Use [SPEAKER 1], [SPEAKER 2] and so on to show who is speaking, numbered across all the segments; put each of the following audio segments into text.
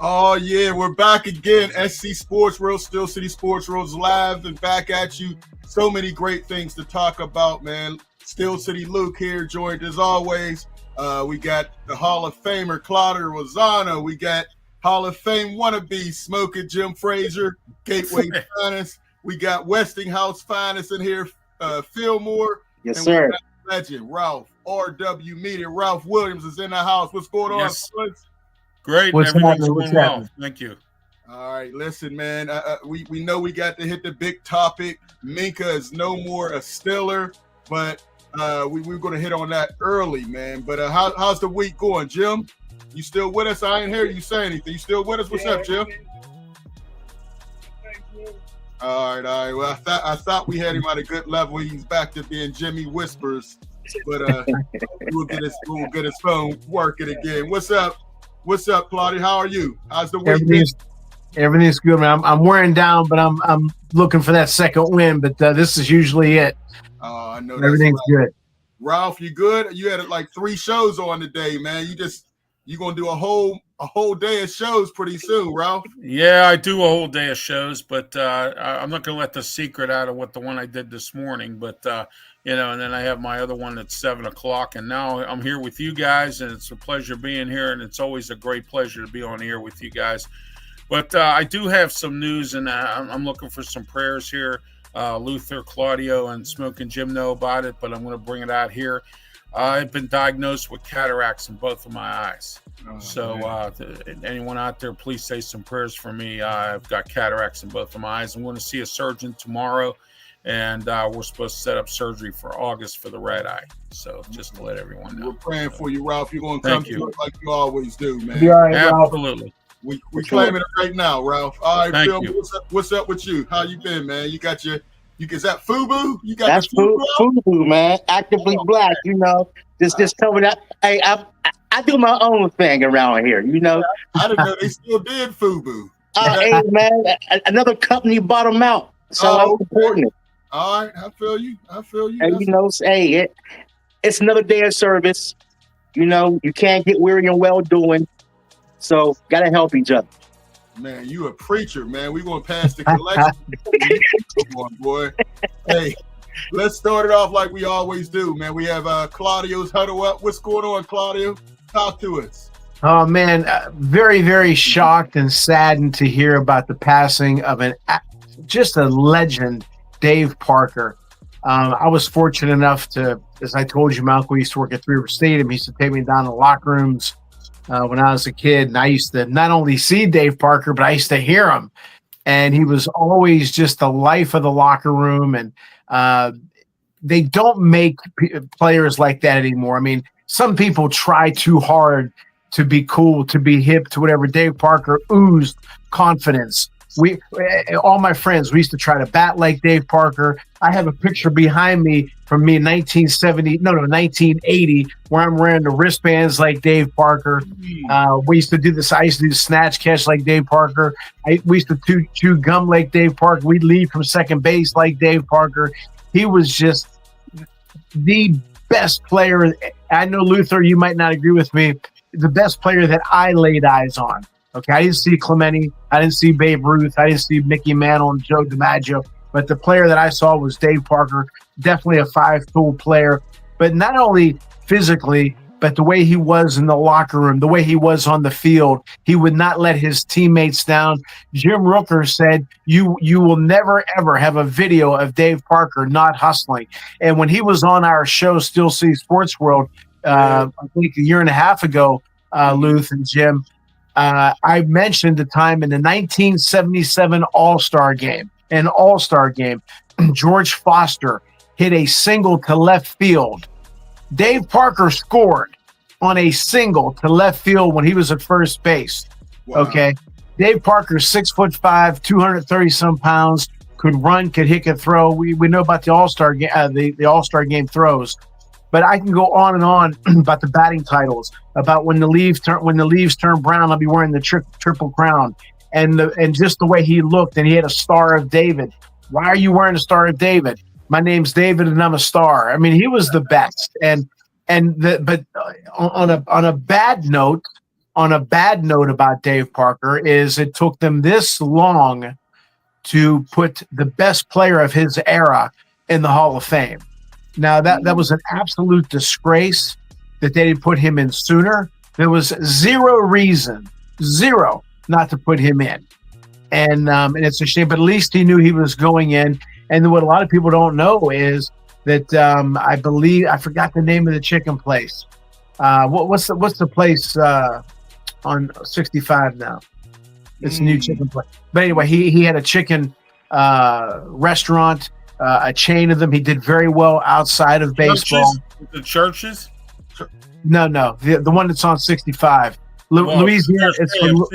[SPEAKER 1] Oh, yeah, we're back again. SC Sports World, Steel City Sports World's live and back at you. So many great things to talk about, man. Steel City Luke here, joined as always. We got the Hall of Famer, Claudio Rosano. We got Hall of Fame wannabe, Smoking Jim Frazier, Gateway finest. We got Westinghouse finest in here, Fillmore.
[SPEAKER 2] Yes,
[SPEAKER 1] and
[SPEAKER 2] sir.
[SPEAKER 1] We got legend, Ralph, RW Media. Ralph Williams is in the house. What's going on, fellas?
[SPEAKER 3] Great.
[SPEAKER 2] What's
[SPEAKER 3] Everything's
[SPEAKER 2] happening?
[SPEAKER 3] going well. Thank you.
[SPEAKER 1] All right, listen, man. We know we got to hit the big topic. Minkah is no more a Steeler, but we're going to hit on that early, man. But how's the week going, Jim? You still with us? I ain't hear you say anything. You still with us? What's up, Jim? All right. Well, I thought we had him at a good level. He's back to being Jimmy Whispers, but we'll get his phone working again. What's up? What's up, Claudia? How are you? How's the week?
[SPEAKER 2] Everything's good, man. I'm wearing down, but I'm looking for that second win. But this is usually it.
[SPEAKER 1] I know
[SPEAKER 2] everything's good.
[SPEAKER 1] Ralph, you good? You had like 3 shows on today, man. You gonna do a whole day of shows pretty soon, Ralph?
[SPEAKER 3] Yeah, I do a whole day of shows, but I'm not gonna let the secret out of what the one I did this morning. But and then I have my other one at 7:00, and now I'm here with you guys, and it's a pleasure being here, and it's always a great pleasure to be on here with you guys. But I do have some news, and I'm looking for some prayers here. Luther, Claudio, and Smoking Jim know about it, but I'm going to bring it out here. I've been diagnosed with cataracts in both of my eyes. Anyone out there, please say some prayers for me. I've got cataracts in both of my eyes. I'm going to see a surgeon tomorrow, and we're supposed to set up surgery for August for the red eye. So just to let everyone know.
[SPEAKER 1] We're praying for you, Ralph. You're going to come through like you always do, man.
[SPEAKER 2] Be all right,
[SPEAKER 3] Absolutely.
[SPEAKER 1] We claiming it right now, Ralph. All right, Phil,
[SPEAKER 3] you.
[SPEAKER 1] what's up with you? How you been, man? You got your is that FUBU? You got
[SPEAKER 2] that's FUBU, man. Actively black, Just tell me that. Hey, I do my own thing around here,
[SPEAKER 1] I didn't know they still did FUBU.
[SPEAKER 2] Hey, man, another company bought them out, so I'm supporting it.
[SPEAKER 1] All right, I feel you.
[SPEAKER 2] And hey, it's another day of service. You can't get weary and well doing, so gotta help each other.
[SPEAKER 1] Man, you a preacher, man. We gonna pass the collection. Come on, boy. Hey, let's start it off like we always do, man. We have Claudio's Huddle Up. What's going on, Claudio? Talk to us.
[SPEAKER 2] Oh, man, very, very shocked and saddened to hear about the passing of just a legend, Dave Parker. I was fortunate enough to, as I told you, my uncle used to work at Three River Stadium. He used to take me down to the locker rooms when I was a kid, and I used to not only see Dave Parker, but I used to hear him. And he was always just the life of the locker room. And they don't make players like that anymore. I mean, some people try too hard to be cool, to be hip, to whatever. Dave Parker oozed confidence. All my friends, we used to try to bat like Dave Parker. I have a picture behind me from me in 1980, where I'm wearing the wristbands like Dave Parker. We used to do this. I used to do snatch catch like Dave Parker. We used to chew gum like Dave Parker. We'd lead from second base like Dave Parker. He was just the best player. I know, Luther, you might not agree with me. The best player that I laid eyes on. Okay, I didn't see Clemente. I didn't see Babe Ruth. I didn't see Mickey Mantle and Joe DiMaggio. But the player that I saw was Dave Parker, definitely a 5-tool player. But not only physically, but the way he was in the locker room, the way he was on the field, he would not let his teammates down. Jim Rooker said, you will never, ever have a video of Dave Parker not hustling. And when he was on our show, Steel City Sports World, I think a year and a half ago, Luth and Jim, I mentioned the time in the 1977 All-Star game, George Foster hit a single to left field. Dave Parker scored on a single to left field when he was at first base. Wow. Okay. Dave Parker, 6'5", 230-some pounds, could run, could hit, could throw. We know about the All-Star game, the All-Star game throws. But I can go on and on about the batting titles, about when the leaves turn brown, I'll be wearing the triple crown, and just the way he looked, and he had a Star of David. Why are you wearing a Star of David? My name's David, and I'm a star. I mean, he was the best. But on a bad note, on a bad note about Dave Parker is it took them this long to put the best player of his era in the Hall of Fame. Now, that was an absolute disgrace that they didn't put him in sooner. There was zero reason, not to put him in. And it's a shame, but at least he knew he was going in. And what a lot of people don't know is that I believe, I forgot the name of the chicken place. What's the place on 65 now? It's a new chicken place. But anyway, he had a chicken restaurant, a chain of them. He did very well outside of baseball.
[SPEAKER 3] The Churches?
[SPEAKER 2] No, the one that's on 65. Louisiana. It's from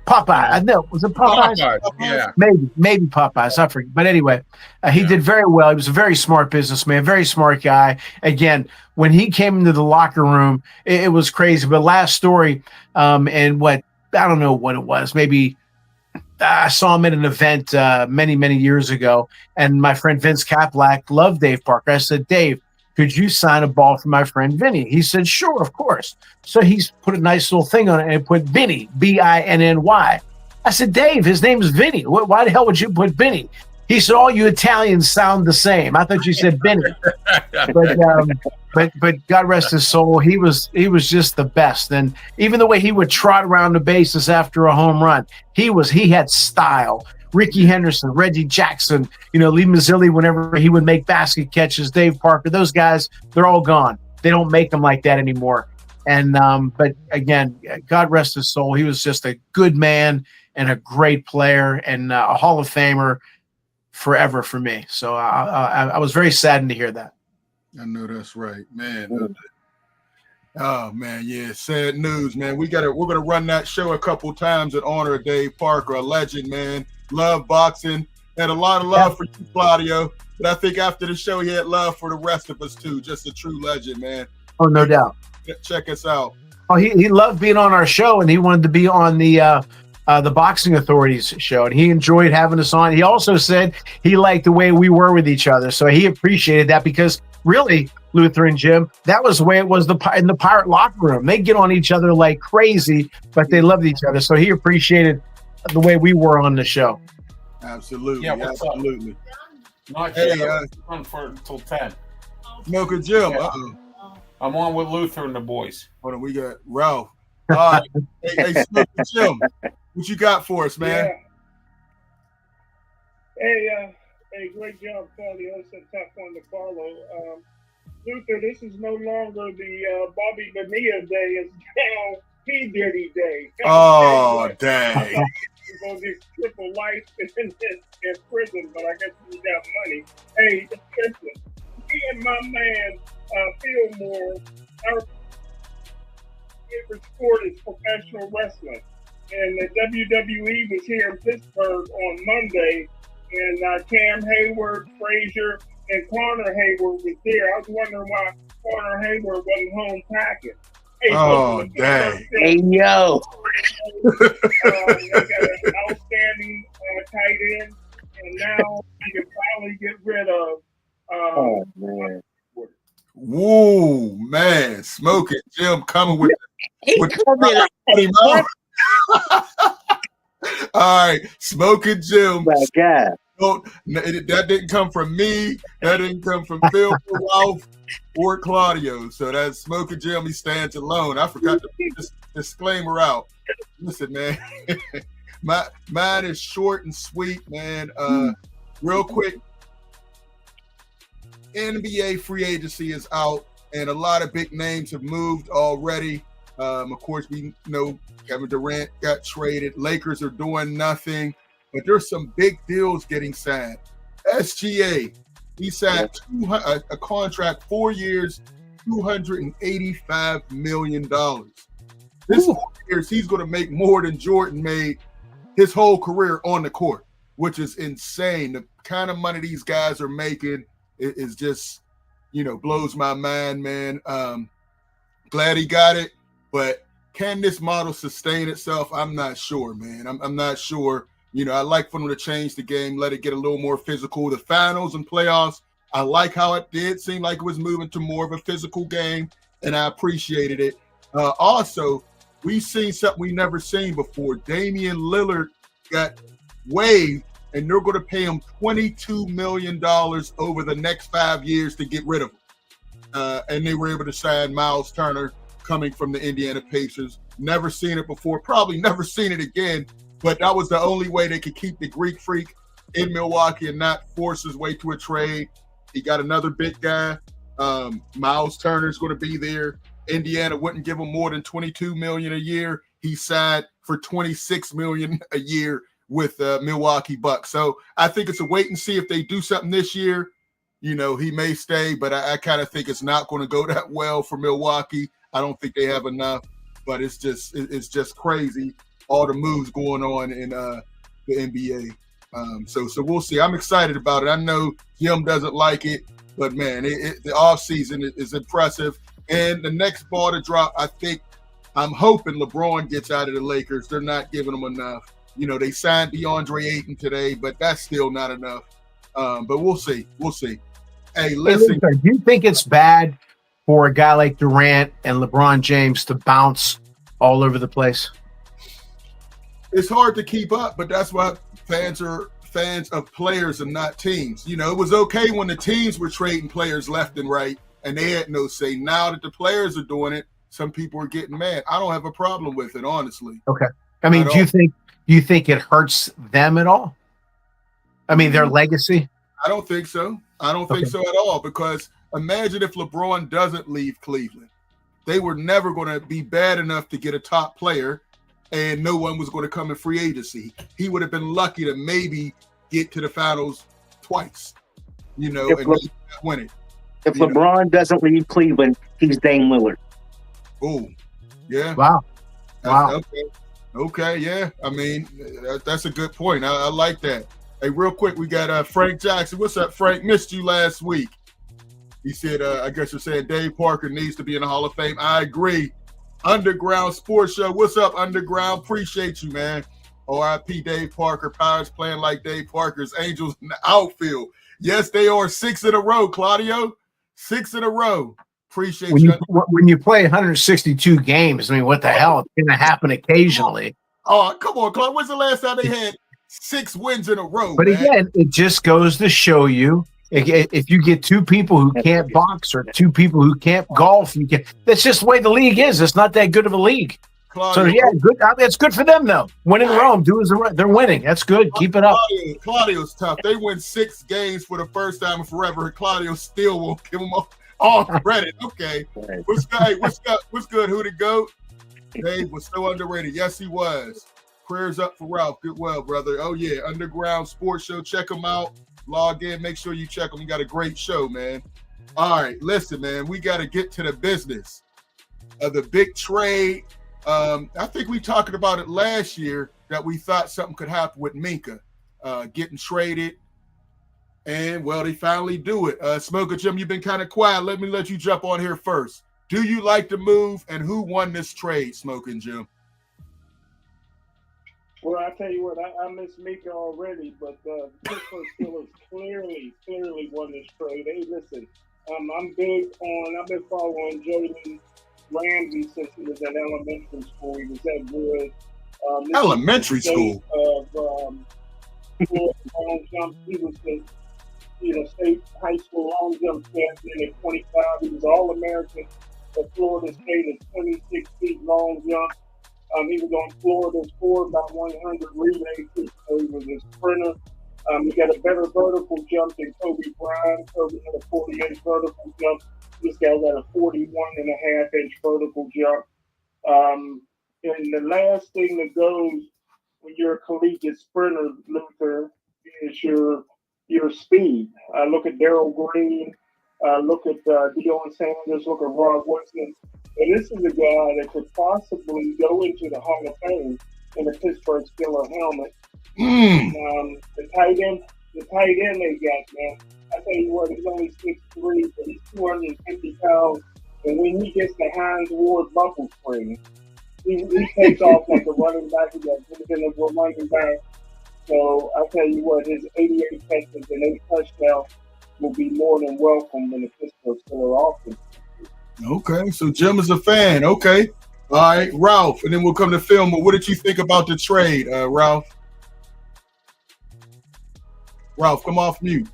[SPEAKER 2] Popeye. I know. Was it Popeyes?
[SPEAKER 3] Yeah.
[SPEAKER 2] Maybe Popeyes. I forget. But anyway, he did very well. He was a very smart businessman, very smart guy. Again, when he came into the locker room, it was crazy. But last story, and what, I don't know what it was. Maybe I saw him at an event many, many years ago. And my friend Vince Kaplak loved Dave Parker. I said, Dave, could you sign a ball for my friend Vinny? He said, sure, of course. So he's put a nice little thing on it and put Vinny, Binny. I said, Dave, his name's Vinny. Why the hell would you put Vinny? He said, all you Italians sound the same. I thought you said Vinny. But God rest his soul, he was just the best. And even the way he would trot around the bases after a home run, he had style. Ricky Henderson, Reggie Jackson, Lee Mazzilli, whenever he would make basket catches, Dave Parker, those guys, they're all gone. They don't make them like that anymore. And but again, God rest his soul. He was just a good man and a great player and a Hall of Famer forever for me. So I was very saddened to hear that.
[SPEAKER 1] I know that's right, man. Oh man, yeah, sad news, man. We're gonna run that show a couple times in honor of Dave Parker, a legend, man. Love boxing. Had a lot of love for you, Claudio. But I think after the show, he had love for the rest of us too. Just a true legend, man.
[SPEAKER 2] Oh, no doubt.
[SPEAKER 1] Check us out.
[SPEAKER 2] Oh, he loved being on our show, and he wanted to be on the Boxing Authorities show, and he enjoyed having us on. He also said he liked the way we were with each other, so he appreciated that because really, Luther and Jim, that was the way it was in the Pirate locker room. They get on each other like crazy, but they loved each other, so he appreciated the way we were on the show.
[SPEAKER 1] Absolutely.
[SPEAKER 3] Yeah,
[SPEAKER 1] absolutely.
[SPEAKER 3] Hey, on for until 10.
[SPEAKER 1] Minkah Jim.
[SPEAKER 3] Yeah. I'm on with Luther and the boys.
[SPEAKER 1] Hold on, we got Ralph. All right. hey, Minkah Jim, what you got for us, man?
[SPEAKER 4] Yeah. Hey, great job, Claudio. It's a tough one to follow. Luther, this is no longer the Bobby Bonilla day. It's now P. Diddy day.
[SPEAKER 1] Oh, dang.
[SPEAKER 4] You're going to get triple life in prison, but I guess you got money. Hey, listen, me and my man, Fillmore, our favorite sport is professional wrestling. And the WWE was here in Pittsburgh on Monday, and Cam Hayward, Frazier, and Connor Hayward was there. I was wondering why Connor Hayward wasn't home packing. Hey,
[SPEAKER 1] oh, dang.
[SPEAKER 2] Hey, yo.
[SPEAKER 4] They got an outstanding tight end, and now you can finally get rid of
[SPEAKER 2] man.
[SPEAKER 1] Woo, man. Smoking Jim coming with all right, Smoking Jim.
[SPEAKER 2] My God.
[SPEAKER 1] That didn't come from me. That didn't come from Phil, Ralph, or Claudio. So that's Smoking Jim. He stands alone. I forgot to put this disclaimer out. Listen, man. Mine is short and sweet, man. Real quick. NBA free agency is out, and a lot of big names have moved already. Of course, we know Kevin Durant got traded. Lakers are doing nothing, but there's some big deals getting signed. SGA, he signed a contract 4 years, $285 million. This 4 years, he's going to make more than Jordan made his whole career on the court, which is insane. The kind of money these guys are making is just, blows my mind, man. Glad he got it, but can this model sustain itself? I'm not sure, man. I'm not sure. I like for them to change the game, let it get a little more physical. The finals and playoffs, I like how it did seem like it was moving to more of a physical game, and I appreciated it. Also, we've seen something we never seen before. Damian Lillard got waived, and they're going to pay him $22 million over the next 5 years to get rid of him. And they were able to sign Miles Turner coming from the Indiana Pacers. Never seen it before, probably never seen it again, but that was the only way they could keep the Greek Freak in Milwaukee and not force his way to a trade. He got another big guy. Miles Turner's going to be there. Indiana wouldn't give him more than $22 million a year. He signed for $26 million a year with Milwaukee Bucks. So I think it's a wait and see if they do something this year. You know, he may stay, but I kind of think it's not going to go that well for Milwaukee. I don't think they have enough, but it's just crazy, all the moves going on in the NBA. So we'll see. I'm excited about it. I know Jim doesn't like it, but man, the offseason is impressive. And the next ball to drop, I'm hoping LeBron gets out of the Lakers. They're not giving him enough. You know, they signed DeAndre Ayton today, but that's still not enough. But we'll see. We'll see. Hey, listen.
[SPEAKER 2] Do you think it's bad for a guy like Durant and LeBron James to bounce all over the place?
[SPEAKER 1] It's hard to keep up, but that's why fans are fans of players and not teams. You know, it was okay when the teams were trading players left and right and they had no say. Now that the players are doing it, some people are getting mad. I don't have a problem with it, honestly.
[SPEAKER 2] Okay. I mean, do you think it hurts them at all? I mean, their legacy?
[SPEAKER 1] I don't think so. I don't think so at all, because imagine if LeBron doesn't leave Cleveland. They were never going to be bad enough to get a top player, and no one was going to come in free agency. He would have been lucky to maybe get to the finals twice, you know, and maybe not win it.
[SPEAKER 5] If LeBron doesn't leave Cleveland, he's Dame Lillard.
[SPEAKER 1] Oh, yeah.
[SPEAKER 2] Wow.
[SPEAKER 1] Okay, yeah. I mean, that's a good point. I like that. Hey, real quick, we got Frank Jackson. What's up, Frank? Missed you last week. He said, I guess you're saying Dave Parker needs to be in the Hall of Fame. I agree. Underground Sports Show. What's up, Underground? Appreciate you, man. R.I.P. Dave Parker. Pirates playing like Dave Parker's Angels in the outfield. Yes, they are 6 in a row, Claudio. 6 in a row. Appreciate you.
[SPEAKER 2] When you play 162 games, I mean, what the hell? It's going to happen occasionally.
[SPEAKER 1] Oh, come on, Claudio. When's the last time they had 6 wins in a row?
[SPEAKER 2] But again, it just goes to show you, if you get 2 people who can't box or 2 people who can't golf, that's just the way the league is. It's not that good of a league.
[SPEAKER 1] Claudio,
[SPEAKER 2] so yeah, good. It's good for them though. Winning Rome, they're winning. That's good. Keep it up.
[SPEAKER 1] Claudio's tough. They win 6 games for the first time in forever. Claudio still won't give them all credit. Okay, what's good? Who to go? Dave was so underrated. Yes, he was. Prayers up for Ralph. Good well, brother. Oh yeah, Underground Sports Show. Check them out. Log in. Make sure you check them. We got a great show, man. All right, listen, man. We got to get to the business of the big trade. I think we talked about it last year that we thought something could happen with Minkah getting traded. And, well, they finally do it. Smoker Jim, you've been kind of quiet. Let you jump on here first. Do you like the move, and who won this trade, Smoking Jim?
[SPEAKER 4] Well, I tell you what, I miss Minkah already, but the Pittsburgh Steelers clearly won this trade. Hey, listen, I've been following Jalen Ramsey since he was at elementary school. He was that good.
[SPEAKER 1] Elementary school?
[SPEAKER 4] Long jump. He was the state high school long jump champion at 25. He was All-American at Florida State at 26 feet long jump. He was on Florida's 4x100 relay. So he was a sprinter. He got a better vertical jump than Kobe Bryant. Kobe had a 40-inch vertical jump. This guy got a 41.5-inch vertical jump. And the last thing that goes when you're a collegiate sprinter, Luther, is your speed. Look at Darryl Green. Look at Deion Sanders. Look at Rob Woodson. And this is a guy that could possibly go into the Hall of Fame in a Pittsburgh Steelers helmet. The tight end they got, man. I tell you what, he's only 6'3", but he's 250 pounds. And when he gets the Hines Ward buckle spring, he takes off like a running back. He got vision of a running back. So I tell you what, his 88 catches and 8 touchdowns will be more than welcome in the Pittsburgh Steelers offense.
[SPEAKER 1] Okay, so Jim is a fan. Okay. All right, Ralph, and then we'll come to film. What did you think about the trade, Ralph? Ralph, come off mute.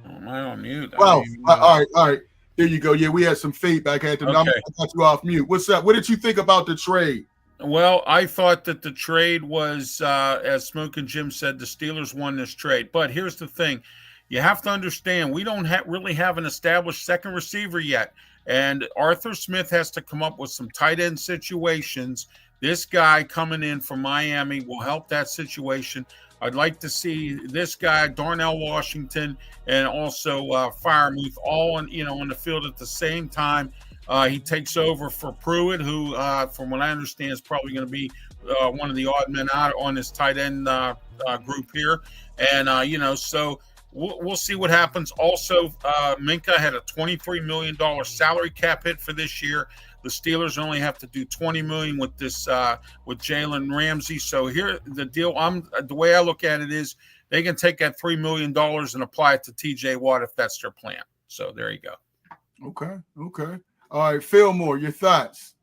[SPEAKER 3] Am I on mute?
[SPEAKER 1] Ralph, all right. There you go. Yeah, we had some feedback. I got you off mute. What's up? What did you think about the trade?
[SPEAKER 3] Well, I thought that the trade was, as Smoke and Jim said, the Steelers won this trade. But here's the thing. You have to understand, we don't really have an established second receiver yet. And Arthur Smith has to come up with some tight end situations. This guy coming in from Miami will help that situation. I'd like to see this guy, Darnell Washington, and also Freiermuth all on the field at the same time. He takes over for Pruitt, who, from what I understand, is probably going to be one of the odd men out on this tight end group here. And, so we'll see what happens. Also, Minkah had a $23 million salary cap hit for this year. The Steelers only have to do $20 million with this with Jalen Ramsey. So here the deal. The way I look at it is they can take that $3 million and apply it to T.J. Watt if that's their plan. So there you go.
[SPEAKER 1] Okay. All right, Fillmore, your thoughts?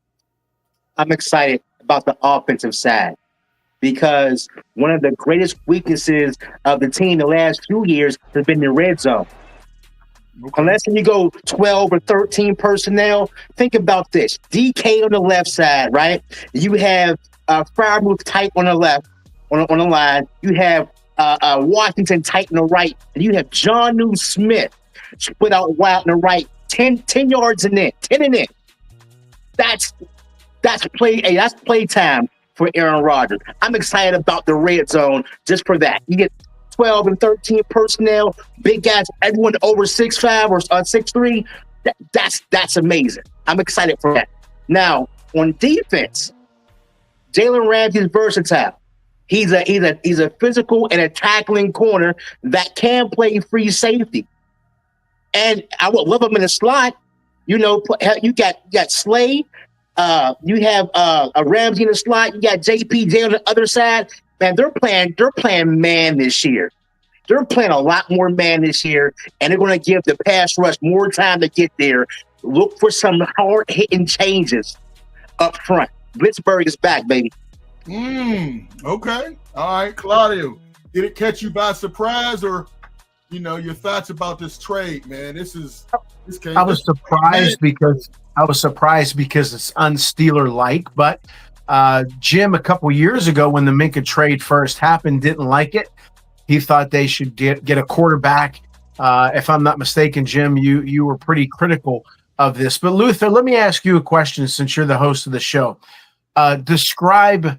[SPEAKER 5] I'm excited about the offensive side because one of the greatest weaknesses of the team the last few years has been the red zone. Okay. Unless you go 12 or 13 personnel, think about this. DK on the left side, right? You have Freiermuth tight on the left, on the line. You have Washington tight on the right. And you have Jonnu Smith split out wide on the right. 10 yards in there, 10 in there. That's play time for Aaron Rodgers. I'm excited about the red zone just for that. You get 12 and 13 personnel, big guys, everyone over 6'5" or 6'3". That's amazing. I'm excited for that. Now, on defense, Jalen Ramsey is versatile. He's a physical and a tackling corner that can play free safety. And I would love him in the slot. You got Slade. You have a Ramsey in the slot. You got JPJ on the other side. Man, they're playing man this year. They're playing a lot more man this year, and they're going to give the pass rush more time to get there. Look for some hard-hitting changes up front. Blitzburg is back, baby.
[SPEAKER 1] Okay. All right, Claudio. Did it catch you by surprise, or your thoughts about this trade, man?
[SPEAKER 2] I was surprised because it's un-Steeler-like, but Jim, a couple years ago when the Minkah trade first happened, didn't like it. He thought they should get a quarterback. If I'm not mistaken, Jim, you were pretty critical of this. But Luther, let me ask you a question since you're the host of the show. Describe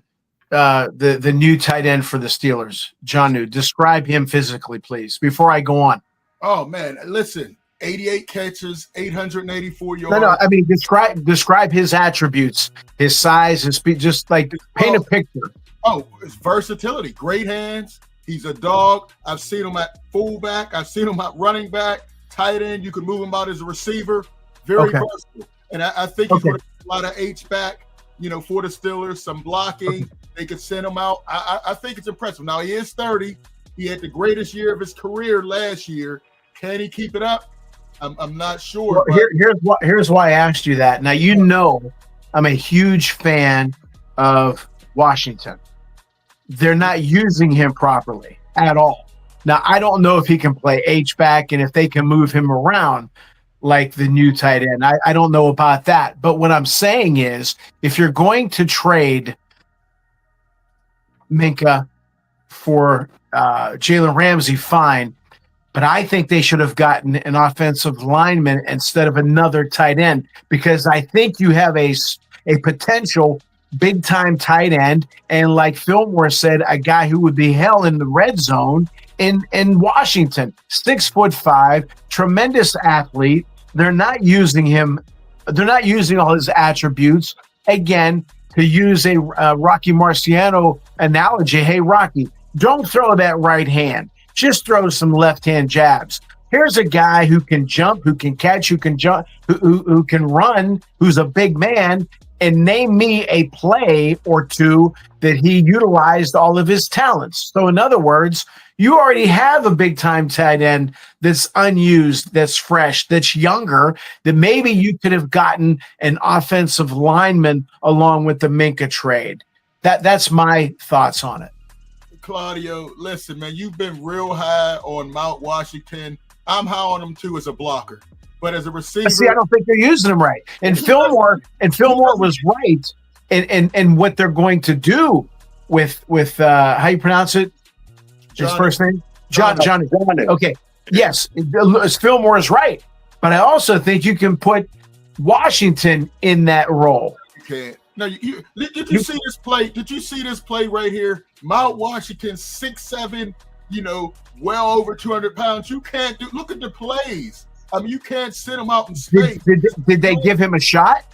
[SPEAKER 2] the new tight end for the Steelers, Jonnu. Describe him physically, please, before I go on.
[SPEAKER 1] Oh, man, listen. 88 catches, 884 yards.
[SPEAKER 2] No, I mean, describe his attributes, his size, his speed, just like paint a picture.
[SPEAKER 1] Oh, his versatility, great hands. He's a dog. I've seen him at fullback. I've seen him at running back, tight end. You can move him out as a receiver. Very versatile. And I think he's going to get a lot of H-back, for the Steelers, some blocking. They could send him out. I think it's impressive. Now, he is 30. He had the greatest year of his career last year. Can he keep it up? I'm not sure.
[SPEAKER 2] Well, here's why I asked you that. Now, I'm a huge fan of Washington. They're not using him properly at all. Now, I don't know if he can play H-back and if they can move him around like the new tight end. I don't know about that. But what I'm saying is, if you're going to trade Minkah for Jalen Ramsey, fine. But I think they should have gotten an offensive lineman instead of another tight end, because I think you have a potential big-time tight end, and like Fillmore said, a guy who would be hell in the red zone in Washington. 6'5", tremendous athlete. They're not using him. They're not using all his attributes. Again, to use a Rocky Marciano analogy, hey, Rocky, don't throw that right hand. Just throw some left-hand jabs. here's a guy who can jump, who can catch, who can jump, who can run, who's a big man, and name me a play or two that he utilized all of his talents. So in other words, you already have a big time tight end that's unused, that's fresh, that's younger, that maybe you could have gotten an offensive lineman along with the Minkah trade. That's my thoughts on it.
[SPEAKER 1] Claudio, listen, man, you've been real high on Mount Washington. I'm high on him too as a blocker, but as a receiver,
[SPEAKER 2] see, I don't think they're using him right. And Fillmore was right in what they're going to do with how you pronounce it? His first name? Johnny. Okay. Yes, Fillmore is right, but I also think you can put Washington in that role.
[SPEAKER 1] You can't. No, did you see this play? Did you see this play right here? Mount Washington, 6'7", well over 200 pounds. You can't do. Look at the plays. I mean, you can't sit him out in space.
[SPEAKER 2] Did they give him a shot?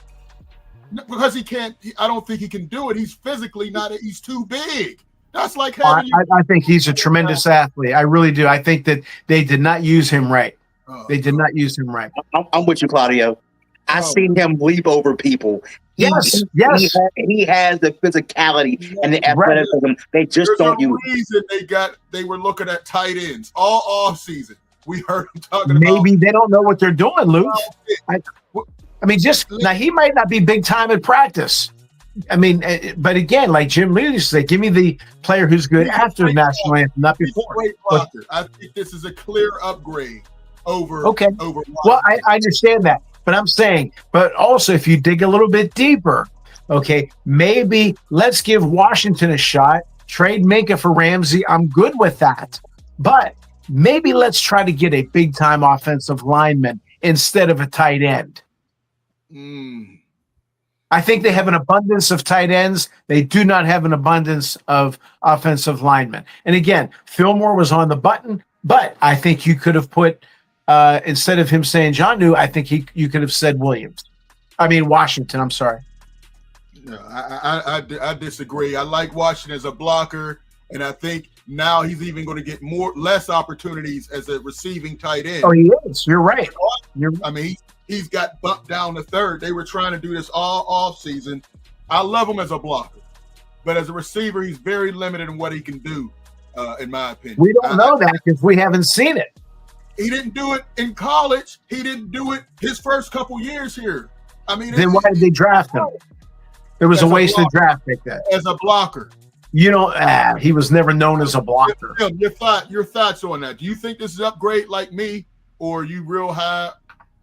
[SPEAKER 1] Because he can't. I don't think he can do it. He's physically not. He's too big. That's like having.
[SPEAKER 2] I think he's a tremendous athlete. I really do. I think that they did not use him right. They did not use him right.
[SPEAKER 5] I'm with you, Claudio. I seen him leap over people.
[SPEAKER 2] Yes.
[SPEAKER 5] He has the physicality and the athleticism. Right. They just don't use.
[SPEAKER 1] Reason they were looking at tight ends all off season. We heard him talking about.
[SPEAKER 2] Maybe they don't know what they're doing, Luke. I mean, now he might not be big time at practice. I mean, but again, like Jim Lee used to say, give me the player who's good after the national anthem, not before.
[SPEAKER 1] Great blocker. I think this is a clear upgrade over.
[SPEAKER 2] Okay.
[SPEAKER 1] Over
[SPEAKER 2] well, I understand that, but I'm saying, but also if you dig a little bit deeper, okay, maybe let's give Washington a shot. Trade Minkah for Ramsey. I'm good with that, but maybe let's try to get a big time offensive lineman instead of a tight end. I think they have an abundance of tight ends. They do not have an abundance of offensive linemen. And again, Fillmore was on the button, but I think you could have put, instead of him saying Jonnu, I think you could have said Washington. I'm sorry.
[SPEAKER 1] No, I disagree. I like Washington as a blocker, and I think now he's even going to get less opportunities as a receiving tight end.
[SPEAKER 2] Oh, he is. You're right.
[SPEAKER 1] He's got bumped down to third. They were trying to do this all off season. I love him as a blocker, but as a receiver, he's very limited in what he can do, in my opinion.
[SPEAKER 2] We don't know that because we haven't seen it.
[SPEAKER 1] He didn't do it in college. He didn't do it his first couple years here. I mean,
[SPEAKER 2] then why did they draft him? It was a wasted draft pick. That
[SPEAKER 1] as a blocker.
[SPEAKER 2] He was never known as a blocker.
[SPEAKER 1] Your thoughts on that? Do you think this is upgrade like me, or are you real high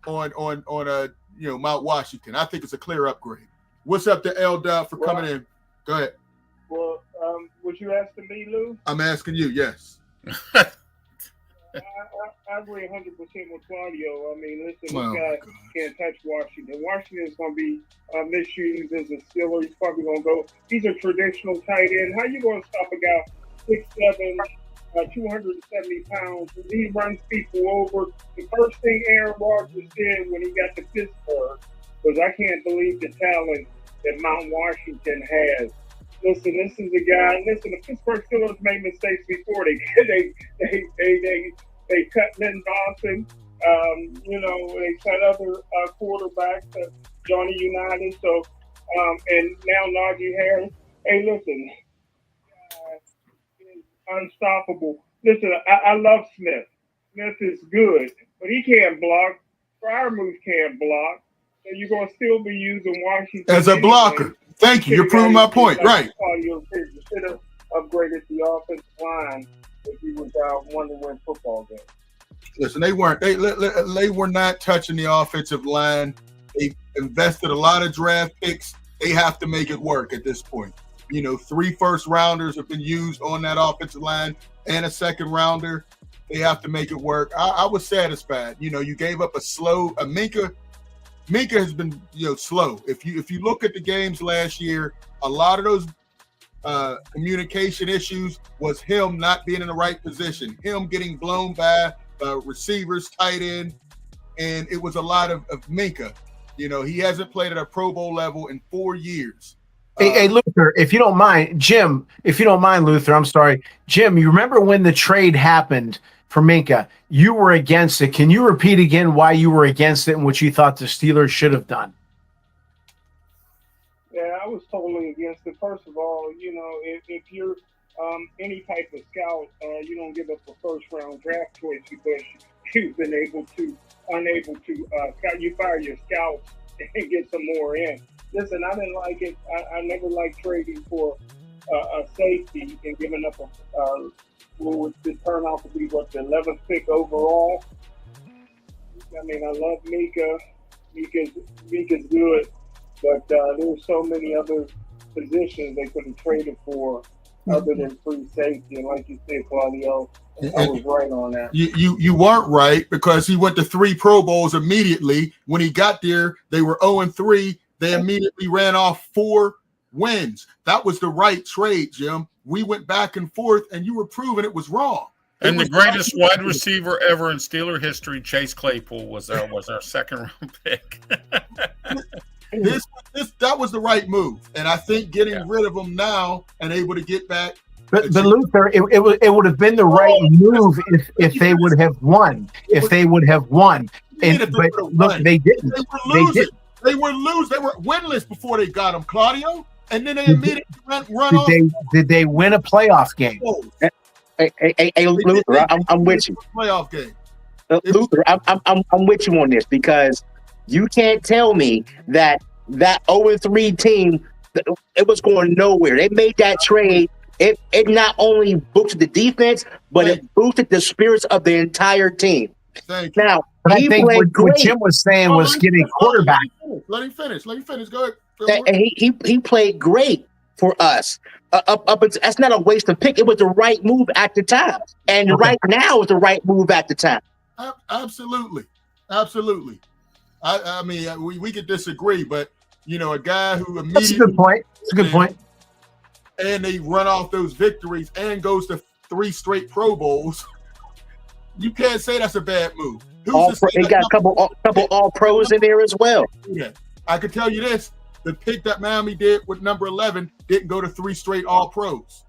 [SPEAKER 1] on Mount Washington? I think it's a clear upgrade. What's up to L Dub for coming in? Go ahead.
[SPEAKER 4] Well, was you asking me, Lou?
[SPEAKER 1] I'm asking you. Yes.
[SPEAKER 4] I agree 100% with Claudio. I mean, listen, this guy can't touch Washington. Washington is going to be misused as a Steeler. He's probably going to go. He's a traditional tight end. How you going to stop a guy 6'7", 270 pounds? He runs people over. The first thing Aaron Rodgers did when he got to Pittsburgh was, I can't believe the talent that Mount Washington has. Listen, this is a guy. Listen, the Pittsburgh Steelers made mistakes before. They cut Lynn Dawson. They cut other quarterbacks, Johnny Unitas. So, and now Najee Harris. Hey, listen, unstoppable. Listen, I love Smith. Smith is good, but he can't block. Freiermuth can't block. So you're going to still be using Washington
[SPEAKER 1] as a blocker. Thank you. You're proving my point. Right.
[SPEAKER 4] You should have upgraded the offensive line if you was wanting to win football games.
[SPEAKER 1] Listen, they weren't. They were not touching the offensive line. They invested a lot of draft picks. They have to make it work at this point. 3 first-rounders have been used on that offensive line and a second-rounder. They have to make it work. I was satisfied. You gave up a Minkah. Minkah has been, slow. If you look at the games last year, a lot of those communication issues was him not being in the right position, him getting blown by receivers, tight end, and it was a lot of Minkah. He hasn't played at a Pro Bowl level in 4 years.
[SPEAKER 2] Hey, Luther, if you don't mind, Jim, Luther, I'm sorry. Jim, you remember when the trade happened for Minkah. You were against it. Can you repeat again why you were against it and what you thought the Steelers should have done?
[SPEAKER 4] Yeah, I was totally against it. First of all, if you're any type of scout, you don't give up a first-round draft choice because you've been unable to scout. You fire your scouts and get some more in. Listen, I didn't like it. I never liked trading for a safety and giving up what would turn out to be the 11th pick overall. I mean, I love Minkah. Minkah's good, but there's so many other positions they could have traded for other than free safety. And like you said, Claudio, I was right on that.
[SPEAKER 1] You weren't right because he went to 3 Pro Bowls immediately. When he got there, they were 0-3. They immediately ran off 4 wins. That was the right trade, Jim. We went back and forth, and you were proving it was wrong.
[SPEAKER 3] And the greatest wide receiver ever in Steeler history, Chase Claypool, was our 2nd-round pick.
[SPEAKER 1] That was the right move, and I think getting rid of him now and able to get back.
[SPEAKER 2] But Luther, it would have been the right move if they would have won. If they would have won, but look, they didn't.
[SPEAKER 1] They were losing. They were winless before they got him, Claudio. And then they immediately run off.
[SPEAKER 2] Did they win a playoff game?
[SPEAKER 5] Hey, Luther, I'm with you.
[SPEAKER 1] Playoff game.
[SPEAKER 5] Luther, I'm with you on this because you can't tell me that 0-3 team, it was going nowhere. They made that trade. It not only boosted the defense, but it boosted the spirits of the entire team.
[SPEAKER 1] Thank you.
[SPEAKER 5] Now,
[SPEAKER 2] but I think what Jim was saying was getting quarterback.
[SPEAKER 1] Let him finish. Go ahead.
[SPEAKER 5] And he played great for us. That's not a waste of pick. It was the right move at the time, and right now is the right move at the time.
[SPEAKER 1] Absolutely. I mean, we could disagree, but a guy who immediately.
[SPEAKER 2] That's a good point. It's a good point.
[SPEAKER 1] And they run off those victories and goes to 3 straight Pro Bowls. You can't say that's a bad move.
[SPEAKER 5] They got a couple all pros in there as well.
[SPEAKER 1] Yeah. I can tell you this. The pick that Miami did with number 11 didn't go to 3 straight all pros.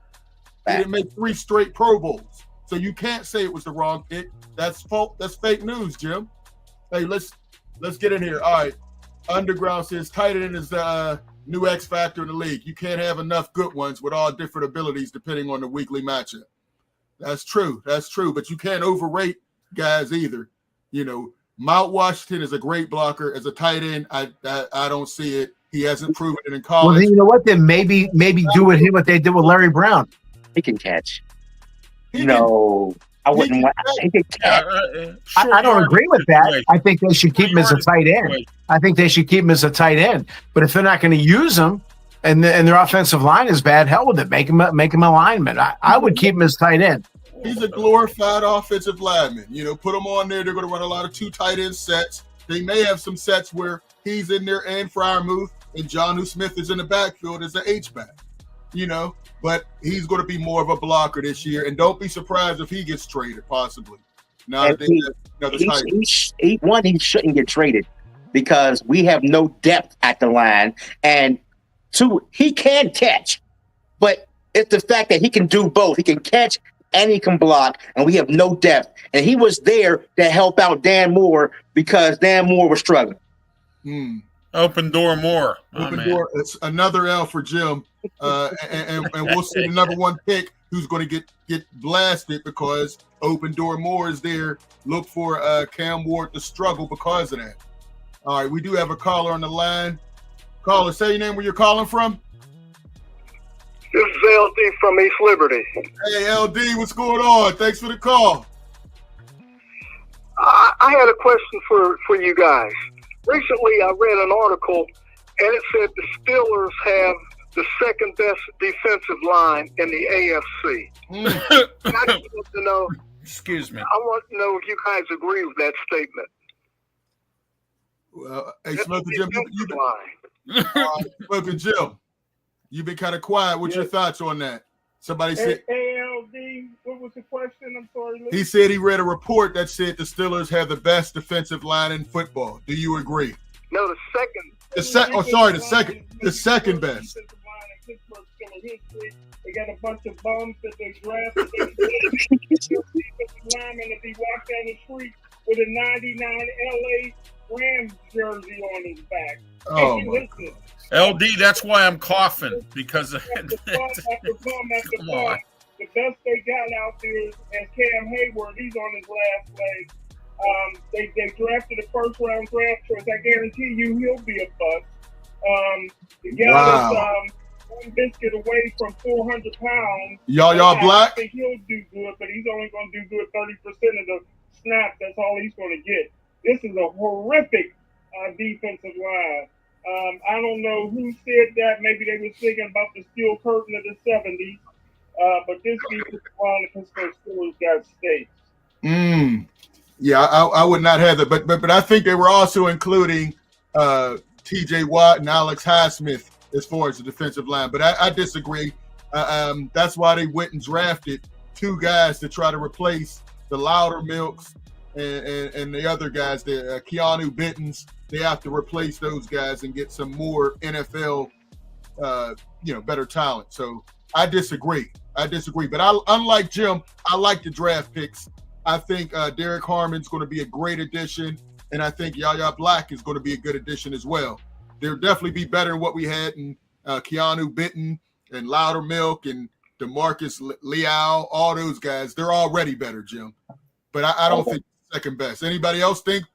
[SPEAKER 1] They didn't make 3 straight Pro Bowls. So you can't say it was the wrong pick. That's fake news, Jim. Hey, let's get in here. All right. Underground says tight end is the new X factor in the league. You can't have enough good ones with all different abilities depending on the weekly matchup. That's true. But you can't overrate guys either. Mount Washington is a great blocker. As a tight end, I don't see it. He hasn't proven it in college.
[SPEAKER 2] Well, then you know what? Then maybe do with him what they did with Larry Brown.
[SPEAKER 5] He can catch. I wouldn't want. He can catch.
[SPEAKER 2] I don't agree with that. I think they should keep him as a tight end. But if they're not going to use him, and their offensive line is bad, hell with it. Make him a lineman. I would keep him as tight end.
[SPEAKER 1] He's a glorified offensive lineman. Put him on there. They're going to run a lot of 2 tight end sets. They may have some sets where he's in there and Freiermuth and Jonnu Smith is in the backfield as an H-back. But he's going to be more of a blocker this year. And don't be surprised if he gets traded, possibly. Now that they have another tight end.
[SPEAKER 5] He shouldn't get traded because we have no depth at the line. And 2, he can catch. But it's the fact that he can do both. He can catch and he can block, and we have no depth. And he was there to help out Dan Moore because Dan Moore was struggling.
[SPEAKER 3] Open door Moore.
[SPEAKER 1] Door. It's another L for Jim. And we'll see the number 1 pick who's going to get blasted because open door Moore is there. Look for Cam Ward to struggle because of that. All right, we do have a caller on the line. Caller, say your name, where you're calling from.
[SPEAKER 6] This is LD from East Liberty.
[SPEAKER 1] Hey, LD, what's going on? Thanks for the call.
[SPEAKER 6] I had a question for you guys. Recently, I read an article, and it said the Steelers have the 2nd best defensive line in the AFC. I just want to know.
[SPEAKER 3] Excuse me.
[SPEAKER 6] I want to know if you guys agree with that statement.
[SPEAKER 1] Well, hey, Smoker Jim, you've been kind of quiet. What's your thoughts on that? Somebody said.
[SPEAKER 4] ALD, what was the question? I'm sorry.
[SPEAKER 1] He said he read a report that said the Steelers have the best defensive line in football. Do you agree?
[SPEAKER 6] No, the second.
[SPEAKER 1] The second best.
[SPEAKER 4] Pittsburgh Steelers history. They got a bunch of bums that they drafted. Defensive lineman that he walked down the street with a 99 LA Rams jersey on his back.
[SPEAKER 1] Oh,
[SPEAKER 4] Hey,
[SPEAKER 1] my
[SPEAKER 4] listen.
[SPEAKER 3] LD, that's why I'm coughing, because of
[SPEAKER 4] After bum after bum. The best they got out there is Cam Hayward. He's on his last leg. They drafted a first-round draft choice. I guarantee you he'll be a bust. The guy that's one biscuit away from 400 pounds.
[SPEAKER 1] Y'all black?
[SPEAKER 4] I think he'll do good, but he's only going to do good 30% of the snaps. That's all he's going to get. This is a horrific defensive line. I don't know who said that. Maybe they were thinking about the steel curtain of the 70s. But this defensive line, the Pittsburgh Steelers got stakes.
[SPEAKER 1] Yeah, I would not have that. But I think they were also including T.J. Watt and Alex Highsmith as far as the defensive line. But I disagree. That's why they went and drafted two guys to try to replace the Loudermilks and the other guys, the Keanu Bittens. They have to replace those guys and get some more NFL, better talent. So I disagree. But unlike Jim, I like the draft picks. I think Derek Harmon's going to be a great addition, and I think Yaya Black is going to be a good addition as well. They'll definitely be better than what we had in Keanu Bitten and Loudermilk and DeMarcus Leal, all those guys. They're already better, Jim. But I don't think second best. Anybody else think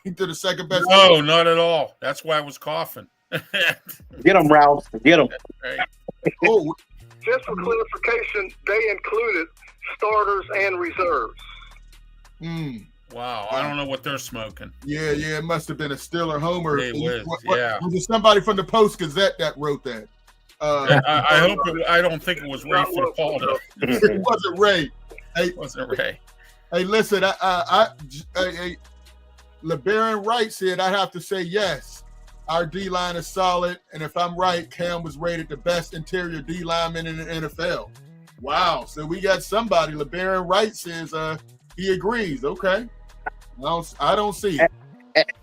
[SPEAKER 1] they're the second best?
[SPEAKER 3] No, not at all. That's why I was coughing.
[SPEAKER 5] Get them, Ralph. Get them.
[SPEAKER 3] Right.
[SPEAKER 1] Oh,
[SPEAKER 6] Just for clarification, they included starters and reserves.
[SPEAKER 3] Wow, I don't know what they're smoking.
[SPEAKER 1] Yeah, it must have been a Steeler homer.
[SPEAKER 3] Was
[SPEAKER 1] it somebody from the Post-Gazette that wrote that?
[SPEAKER 3] I don't think it was Ray Fittipaldi.
[SPEAKER 1] It wasn't Ray.
[SPEAKER 3] It wasn't Ray.
[SPEAKER 1] Hey, listen, LeBaron Wright said I'd have to say yes. Our D-line is solid, and if I'm right, Cam was rated the best interior D-lineman in the NFL. Wow, so we got somebody. LeBaron Wright says he agrees. Okay. I don't see it.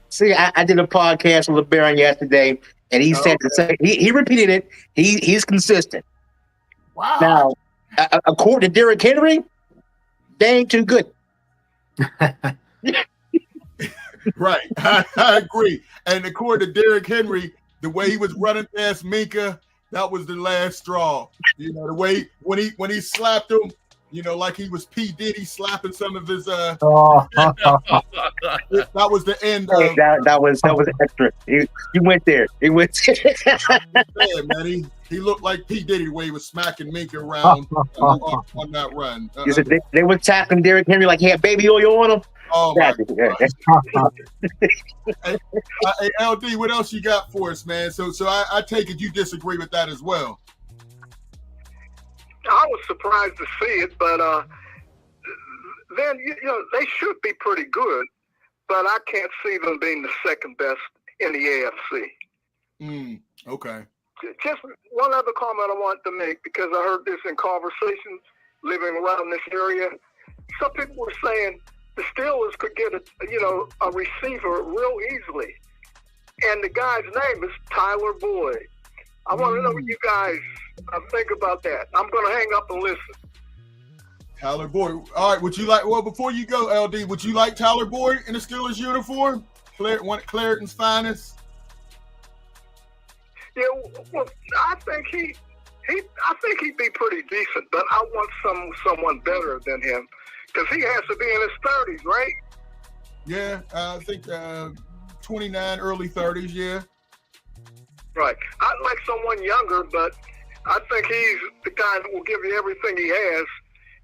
[SPEAKER 5] See, I did a podcast with LeBaron yesterday, and he said the same. He repeated it. He's consistent.
[SPEAKER 1] Wow.
[SPEAKER 5] Now, according to Derrick Henry, they ain't too good.
[SPEAKER 1] Right. I agree. And according to Derrick Henry, the way he was running past Minkah, that was the last straw. You know, the way when he slapped him, like he was P. Diddy slapping some of his that was the end of
[SPEAKER 5] that was extra. He went there.
[SPEAKER 1] Yeah, man, he looked like P. Diddy the way he was smacking Minkah around on that run.
[SPEAKER 5] They were tackling Derrick Henry like he had baby oil on him.
[SPEAKER 1] Oh, my God. Hey, LD, what else you got for us, man? So I take it you disagree with that as well.
[SPEAKER 6] I was surprised to see it, but then they should be pretty good, but I can't see them being the second best in the AFC.
[SPEAKER 1] Okay.
[SPEAKER 6] Just one other comment I want to make, because I heard this in conversations living around this area. Some people were saying the Steelers could get a receiver real easily, and the guy's name is Tyler Boyd. I want to know what you guys think about that. I'm going to hang up and listen.
[SPEAKER 1] Tyler Boyd. All right. Would you like? Well, before you go, LD, would you like Tyler Boyd in the Steelers uniform? Clareton's finest.
[SPEAKER 6] Yeah. Well, I think he'd be pretty decent, but I want someone better than him, because he has to be in his 30s, right?
[SPEAKER 1] Yeah, I think 29, early 30s. Yeah.
[SPEAKER 6] Right. I'd like someone younger, but I think he's the guy that will give you everything he has.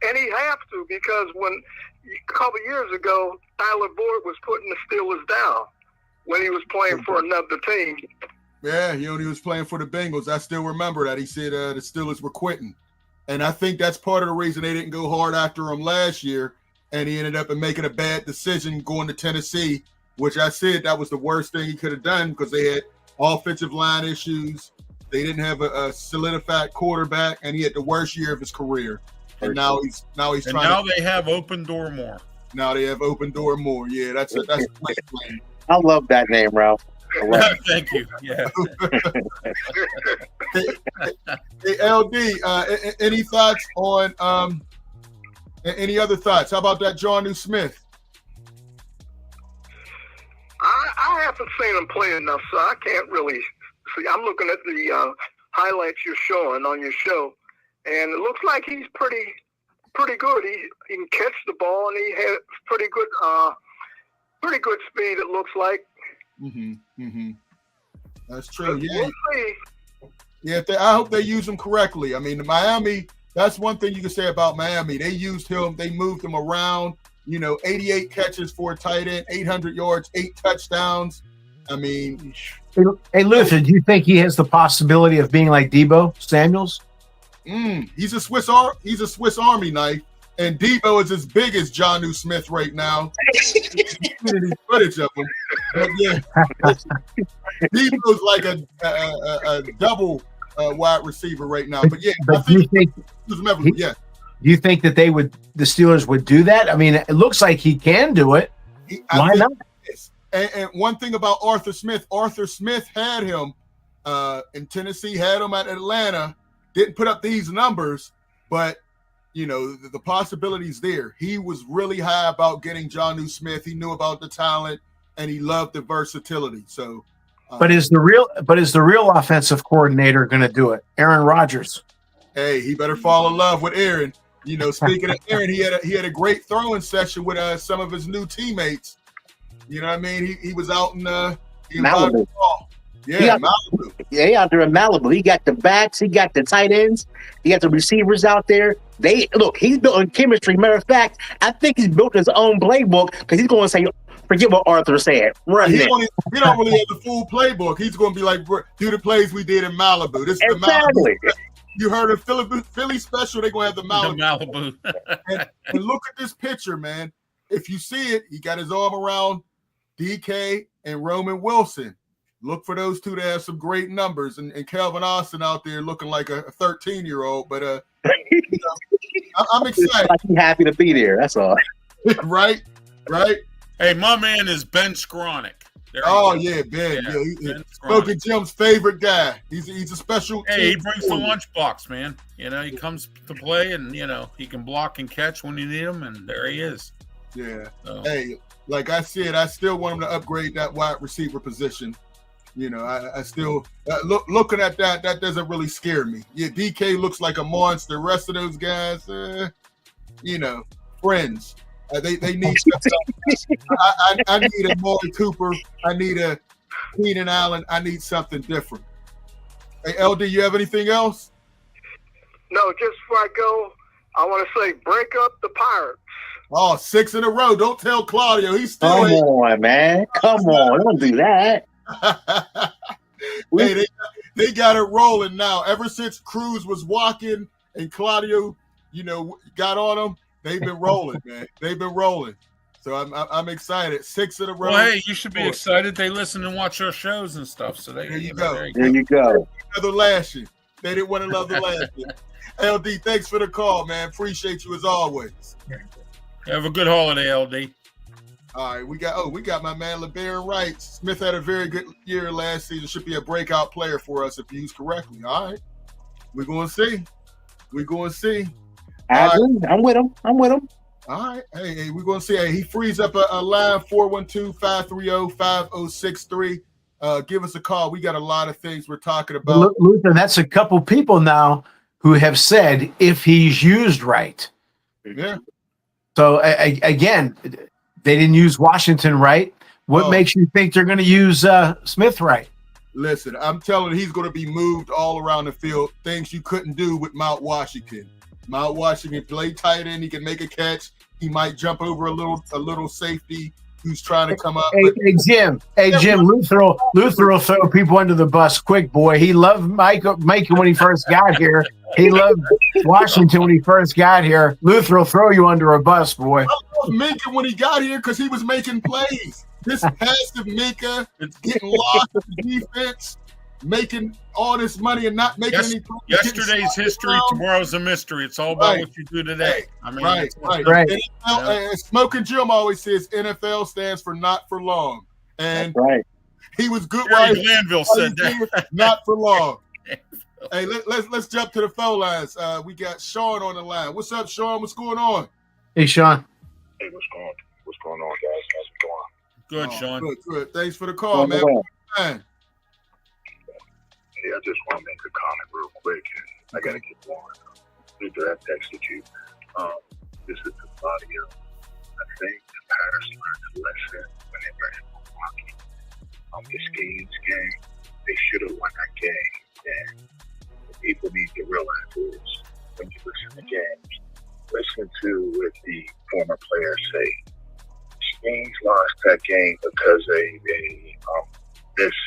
[SPEAKER 6] And he have to, because a couple years ago, Tyler Boyd was putting the Steelers down when he was playing for another team.
[SPEAKER 1] Yeah, he was playing for the Bengals. I still remember that. He said the Steelers were quitting. And I think that's part of the reason they didn't go hard after him last year. And he ended up making a bad decision going to Tennessee, which I said that was the worst thing he could have done, because they had offensive line issues. They didn't have a solidified quarterback, and he had the worst year of his career. And now he's trying. And
[SPEAKER 3] now they have open door more.
[SPEAKER 1] Now they have open door more. Yeah, that's a great plan.
[SPEAKER 5] I love that name, Ralph.
[SPEAKER 3] Thank you. Yeah.
[SPEAKER 1] Hey, LD, any thoughts on any other thoughts? How about that Jonnu Smith?
[SPEAKER 6] I haven't seen him play enough, so I can't really see. I'm looking at the highlights you're showing on your show, and it looks like he's pretty good. He can catch the ball, and he had pretty good speed. It looks like.
[SPEAKER 1] That's true. Yeah.
[SPEAKER 6] We'll see.
[SPEAKER 1] Yeah, I hope they use him correctly. I mean, Miami, that's one thing you can say about Miami. They used him, they moved him around, 88 catches for a tight end, 800 yards, 8 touchdowns. I mean.
[SPEAKER 2] Hey, Luther, do you think he has the possibility of being like Deebo Samuels?
[SPEAKER 1] He's a Swiss Army knife, and Deebo is as big as Jonnu Smith right now. Footage of him. But yeah, Deebo's like a double wide receiver right now. But yeah,
[SPEAKER 2] but do you think that the Steelers would do that? I mean, it looks like he can do it. Why not?
[SPEAKER 1] And one thing about Arthur Smith had him in Tennessee, had him at Atlanta, didn't put up these numbers, but the possibilities there. He was really high about getting Jonnu Smith. He knew about the talent, and he loved the versatility. So,
[SPEAKER 2] but is the real offensive coordinator going to do it? Aaron Rodgers.
[SPEAKER 1] Hey, he better fall in love with Aaron. Speaking of Aaron, he had a great throwing session with some of his new teammates. You know what I mean? He was out in
[SPEAKER 5] Malibu.
[SPEAKER 1] Malibu.
[SPEAKER 5] Yeah, he out there in Malibu. He got the backs, he got the tight ends, he got the receivers out there. He's built on chemistry. Matter of fact, I think he's built his own playbook because he's going to say, forget what Arthur said. Run
[SPEAKER 1] he
[SPEAKER 5] it.
[SPEAKER 1] He don't really have the full playbook. He's going to be like, do the plays we did in Malibu. This is
[SPEAKER 5] exactly.
[SPEAKER 1] the Malibu. You heard of Philly special, they're going to have the
[SPEAKER 3] Malibu.
[SPEAKER 1] and look at this picture, man. If you see it, he got his arm around DK and Roman Wilson. Look for those two to have some great numbers, and Calvin Austin out there looking like a 13-year-old. But I'm excited.
[SPEAKER 5] I'm happy to be there. That's all.
[SPEAKER 1] right.
[SPEAKER 3] Hey, my man is Ben Skronik.
[SPEAKER 1] Yeah, Ben. Yeah, he's Smoking Jim's favorite guy. He's a special.
[SPEAKER 3] Hey, he brings the lunchbox, man. He comes to play, and he can block and catch when you need him, and there he is.
[SPEAKER 1] Yeah.
[SPEAKER 3] So.
[SPEAKER 1] Hey, like I said, I still want him to upgrade that wide receiver position. I still looking at that doesn't really scare me. Yeah, DK looks like a monster. The rest of those guys, friends. They need something. I need a Maury Cooper. I need a Keenan Allen. I need something different. Hey, LD, you have anything else?
[SPEAKER 6] No, just before I go, I want to say break up the Pirates.
[SPEAKER 1] Oh, 6 in a row. Don't tell Claudio. He's still
[SPEAKER 5] Come on, man. Come on. Don't do that.
[SPEAKER 1] Hey, they got it rolling now. Ever since Cruz was walking and Claudio, got on him, they've been rolling, man. They've been rolling. So I'm excited. 6 in a row.
[SPEAKER 3] Well, hey, you should be excited. They listen and watch our shows and stuff. So there you go.
[SPEAKER 5] There you go.
[SPEAKER 1] Another lashing. They didn't want another lashing. LD, thanks for the call, man. Appreciate you as always.
[SPEAKER 3] Have a good holiday, LD.
[SPEAKER 1] All right, we got my man LeBaron Wright. Smith had a very good year last season. Should be a breakout player for us if used correctly. All right, we're going to see.
[SPEAKER 5] I'm with him.
[SPEAKER 1] All right, hey, we're going to see. Hey, he frees up a line 412-530-5063. Give us a call. We got a lot of things we're talking about.
[SPEAKER 2] Luther, that's a couple people now who have said if he's used right.
[SPEAKER 1] Yeah.
[SPEAKER 2] So again, they didn't use Washington right. What makes you think they're going to use Smith right?
[SPEAKER 1] Listen, I'm telling you, he's going to be moved all around the field. Things you couldn't do with Mount Washington. Mount Washington play tight end. He can make a catch. He might jump over a little safety who's trying to come up.
[SPEAKER 2] Hey, Jim. Luther will throw people under the bus quick, boy. He loved Minkah when he first got here. He loved Washington when he first got here. Luther will throw you under a bus, boy.
[SPEAKER 1] I loved Minkah when he got here because he was making plays. This passive Minkah, getting lost in defense, making all this money and not making any plays.
[SPEAKER 3] Yesterday's history, tomorrow's a mystery. It's all about what you do today. I mean,
[SPEAKER 1] right. NFL, Smoking Jim always says NFL stands for not for long. And
[SPEAKER 5] that's right.
[SPEAKER 1] He was good.
[SPEAKER 3] Jerry Glanville said that.
[SPEAKER 1] Not for long. Hey, let's jump to the phone lines. We got Sean on the line. What's up, Sean? What's going on?
[SPEAKER 2] Hey, Sean.
[SPEAKER 6] Hey, what's going on, guys? How's it going?
[SPEAKER 3] Good, Sean.
[SPEAKER 1] Good. Thanks for the call, man.
[SPEAKER 6] Yeah, I just want to make a comment real quick, and I got to get going. After I texted you, this is the Claudio. I think the Packers learned a lesson when they were in Milwaukee. This game, they should have won that game. And what people need to realize is when you listen to games, listen to what the former players say. Skeens lost that game because this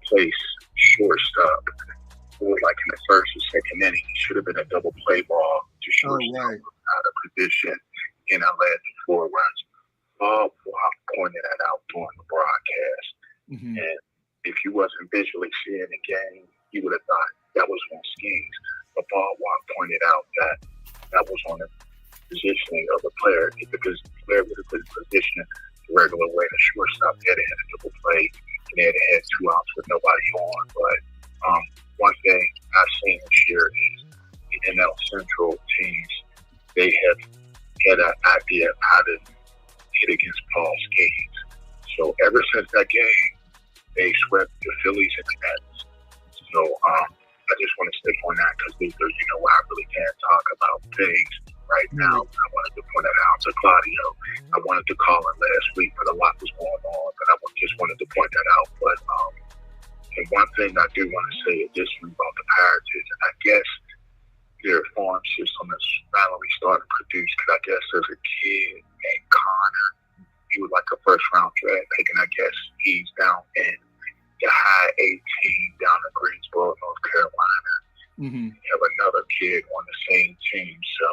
[SPEAKER 6] place shortstop. It was like in the first or second inning. It should have been a double play ball to shortstop out of position, and I led the 4 runs. Bob pointed that out during the broadcast. Mm-hmm. And if you wasn't visually seeing the game, you would have thought that was on Skeens. But Bob pointed out that was on the positioning of the player, because the player would have been positioned the regular way. The shortstop had a double play, and they had 2 outs with nobody on. But one thing I've seen this year is the NL Central teams, they have had an idea of how to hit against Paul Skeens. So ever since that game, they swept the Phillies and the Mets. So I just want to stick on that because I really can't talk about things right now. I wanted to point that out to Claudio. I wanted to call him last week, but a lot was going on. But I just wanted to point that out. But and one thing I do want to say additionally about the Pirates is, I guess their farm system is finally starting to produce. Because I guess there's a kid named Connor. He was like a first-round draft pick, and I guess he's down in the high 18 down in Greensboro, North Carolina. Mm-hmm. We have another kid on the same team. So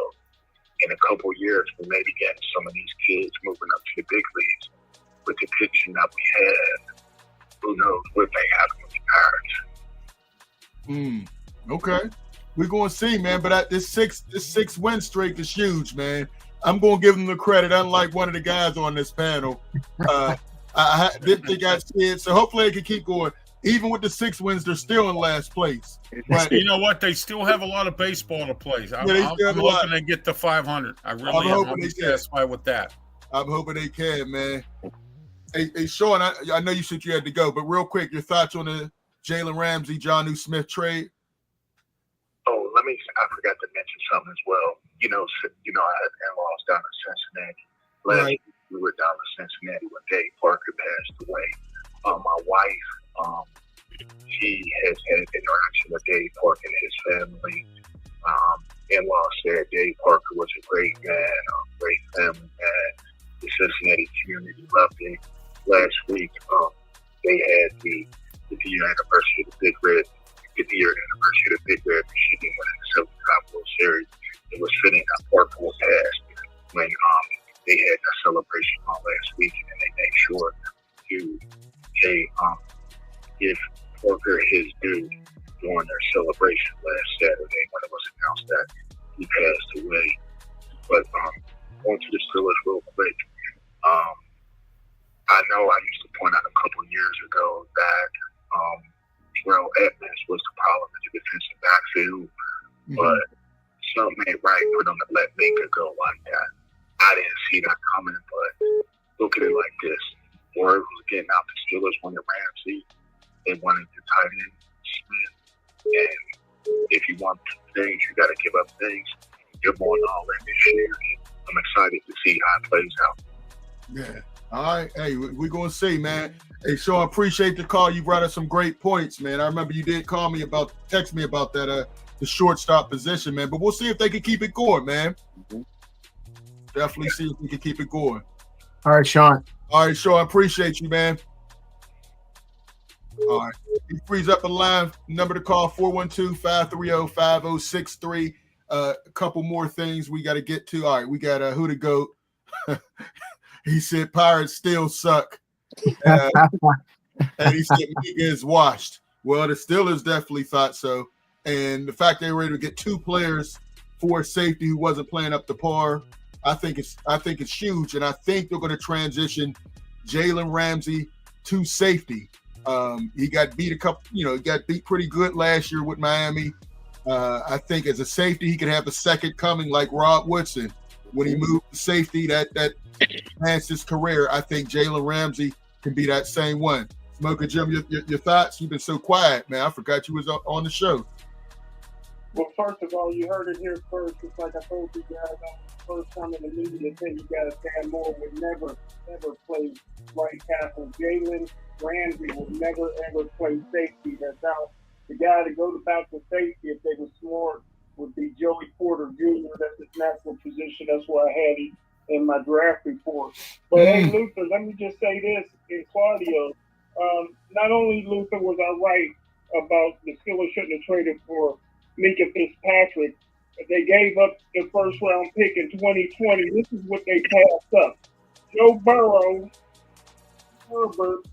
[SPEAKER 6] in a couple of years, we may be getting some of these kids moving up to the big leagues. With the pitching that we have, who knows what may happen with the Pirates.
[SPEAKER 1] Okay. We're going to see, man. But this six win streak is huge, man. I'm going to give them the credit, unlike one of the guys on this panel. I didn't think I'd see it, so hopefully they can keep going. Even with the 6 wins, they're still in last place. But
[SPEAKER 3] you know what? They still have a lot of baseball to play. I'm hoping they get to 500. I really am. I'm satisfied with that.
[SPEAKER 1] I'm hoping they can, man. Hey, Sean, I know you said you had to go, but real quick, your thoughts on the Jalen Ramsey, Jonnu Smith trade?
[SPEAKER 6] Oh, I forgot to mention something as well. I had in-laws down in Cincinnati.
[SPEAKER 1] Right.
[SPEAKER 6] We were down in Cincinnati when Dave Parker passed away. My wife, she has had interaction with Dave Parker and his family. In-laws said Dave Parker was a great man, a great family man. The Cincinnati community loved him. Last week, they had the 50-year anniversary of the Big Red Machine winning the 75 World Series. It was fitting that Parker was passed when they had that celebration on last week, and they made sure to give Parker his due during their celebration last Saturday when it was announced that he passed away. But going to the Steelers real quick, I know I used to point out a couple of years ago that Terrell Edmonds was the problem in the defensive backfield, but something ain't right for them to let Minkah go like that. I didn't see that coming, but look at it like this. Word was getting out the Steelers wanted Ramsey. They wanted the tight end, Smith. And if you want things, you got to give up things. You're going all in this year. I'm excited to see how it plays out.
[SPEAKER 1] Yeah. All right. Hey, we're going to see, man. Hey, Sean, appreciate the call. You brought us some great points, man. I remember you did text me about that, the shortstop position, man. But we'll see if they can keep it going, man. Definitely see if we can keep it going.
[SPEAKER 2] All right, Sean.
[SPEAKER 1] All right, Sean, appreciate you, man. All right. He frees up a line. Number to call, 412-530-5063. A couple more things we got to get to. All right, we got who to go. He said Pirates still suck. And he said Minkah is washed. Well, the Steelers definitely thought so. And the fact they were able to get 2 players for safety who wasn't playing up to par, I think it's huge. And I think they're going to transition Jalen Ramsey to safety. He got beat got beat pretty good last year with Miami. I think as a safety, he could have a second coming like Rob Woodson. When he moved to safety, that enhanced his career. I think Jalen Ramsey can be that same one. Smoker Jim, your thoughts? You've been so quiet, man. I forgot you was on the show.
[SPEAKER 4] Well, first of all, you heard it here first. It's like I told you guys on the first time in the media that you guys, Dan Moore would never play right tackle. Jalen Ramsey would never, ever play safety. That's how the guy to go back to safety, if they were smart, would be Joey Porter Jr. That's his natural position. That's why I had him in my draft report. But hey, Luther, let me just say this in Claudio. Not only Luther was I right about the Steelers shouldn't have traded for Minkah Fitzpatrick, they gave up the first round pick in 2020. This is what they passed up: Joe Burrow, Herbert,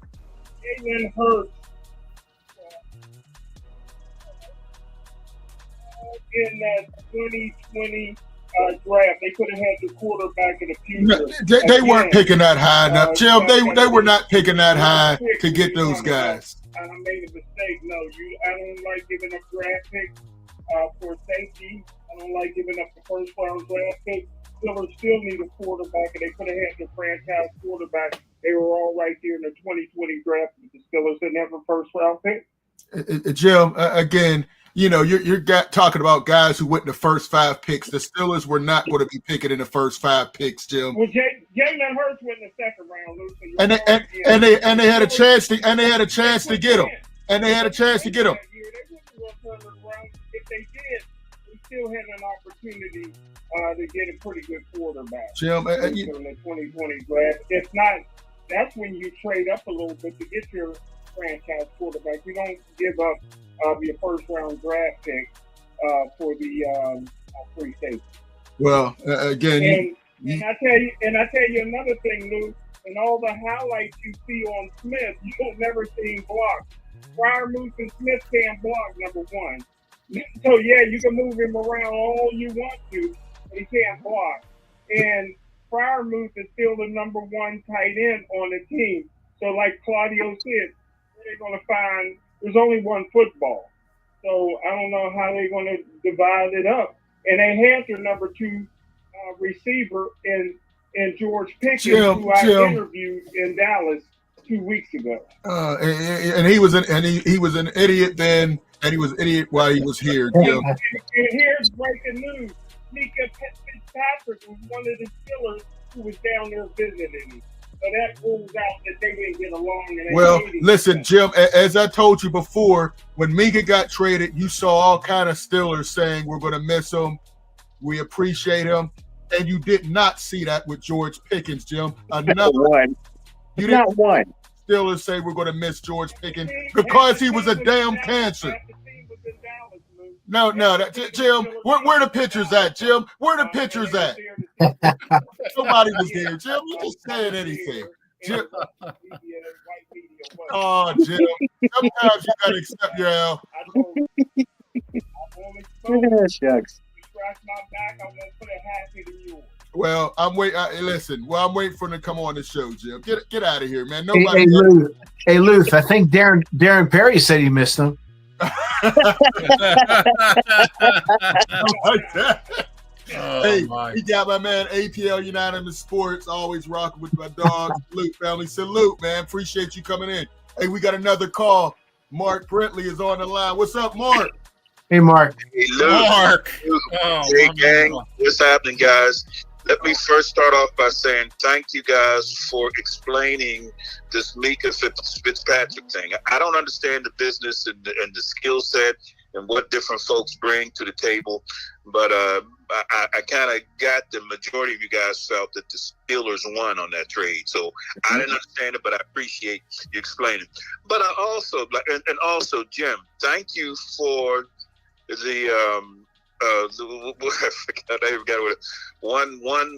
[SPEAKER 4] Jalen Hurts. In that 2020 draft, they could have had the quarterback in the future.
[SPEAKER 1] They weren't picking that high enough, Jim. They were not picking that high to get those guys.
[SPEAKER 4] I made a mistake. No, I don't like giving up draft picks for safety. I don't like giving up the first round draft pick. Steelers still need a quarterback, and they could have had the franchise quarterback. They were all right there in the 2020 draft. The Steelers didn't have a first round pick.
[SPEAKER 1] Jim, again. You're talking about guys who went in the first 5 picks. The Steelers were not going to be picking in the first 5 picks, Jim.
[SPEAKER 4] Well, Jalen Hurts went in the second round, Lucy.
[SPEAKER 1] And they had a chance to get him. And they had a chance to get him.
[SPEAKER 4] If they did, we still had an opportunity to get a pretty good quarterback.
[SPEAKER 1] Jim,
[SPEAKER 4] in the 2020 draft. If not, that's when you trade up a little bit to get your franchise quarterback. You don't give up your first round draft pick for the free safety.
[SPEAKER 1] Well, again,
[SPEAKER 4] and I tell you another thing, Lou. In all the highlights you see on Smith, you don't never see him block. Freiermuth and Smith can't block, number one. So yeah, you can move him around all you want to, but he can't block. And Freiermuth is still the number 1 tight end on the team. So like Claudio said, they're going to find. There's only one football. So I don't know how they're going to divide it up. And they had their number 2 receiver in George Pickens, who I interviewed in Dallas 2 weeks ago.
[SPEAKER 1] And he was an idiot then, and he was an idiot while he was here.
[SPEAKER 4] And here's breaking news: Minkah Fitzpatrick was one of the Steelers who was down there visiting him. So that rules out that they didn't get along.
[SPEAKER 1] Well, listen, Jim, as I told you before, when Minkah got traded, you saw all kind of Steelers saying, we're going to miss him. We appreciate him. And you did not see that with George Pickens, Jim. Another one. You didn't
[SPEAKER 5] not one.
[SPEAKER 1] Steelers say we're going to miss George Pickens because he was a damn cancer. No, Jim, where the pictures at, Jim? Where the pictures at? Nobody was there, Jim. You just saying anything. Jim. Oh, Jim. Sometimes you got to accept your L.
[SPEAKER 5] Shucks.
[SPEAKER 1] Well, I'm waiting. I'm waiting for him to come on the show, Jim. Get out of here, man. Nobody.
[SPEAKER 2] Hey, Luth. I think Darren Perry said he missed him.
[SPEAKER 1] He got my man APL Unanimous Sports, always rocking with my dog. Salute, family. Salute, man. Appreciate you coming in. Hey, we got another call. Mark Brentley is on the line. What's up, Mark?
[SPEAKER 2] Hey, Mark.
[SPEAKER 7] Hey, Luke.
[SPEAKER 3] Mark.
[SPEAKER 7] Hey, gang. What's happening, guys? Let me first start off by saying thank you guys for explaining this Minkah Fitzpatrick thing. I don't understand the business and the skill set and what different folks bring to the table, but I kind of got the majority of you guys felt that the Steelers won on that trade. So I didn't understand it, but I appreciate you explaining. But I also, and also, Jim, thank you for the I forgot what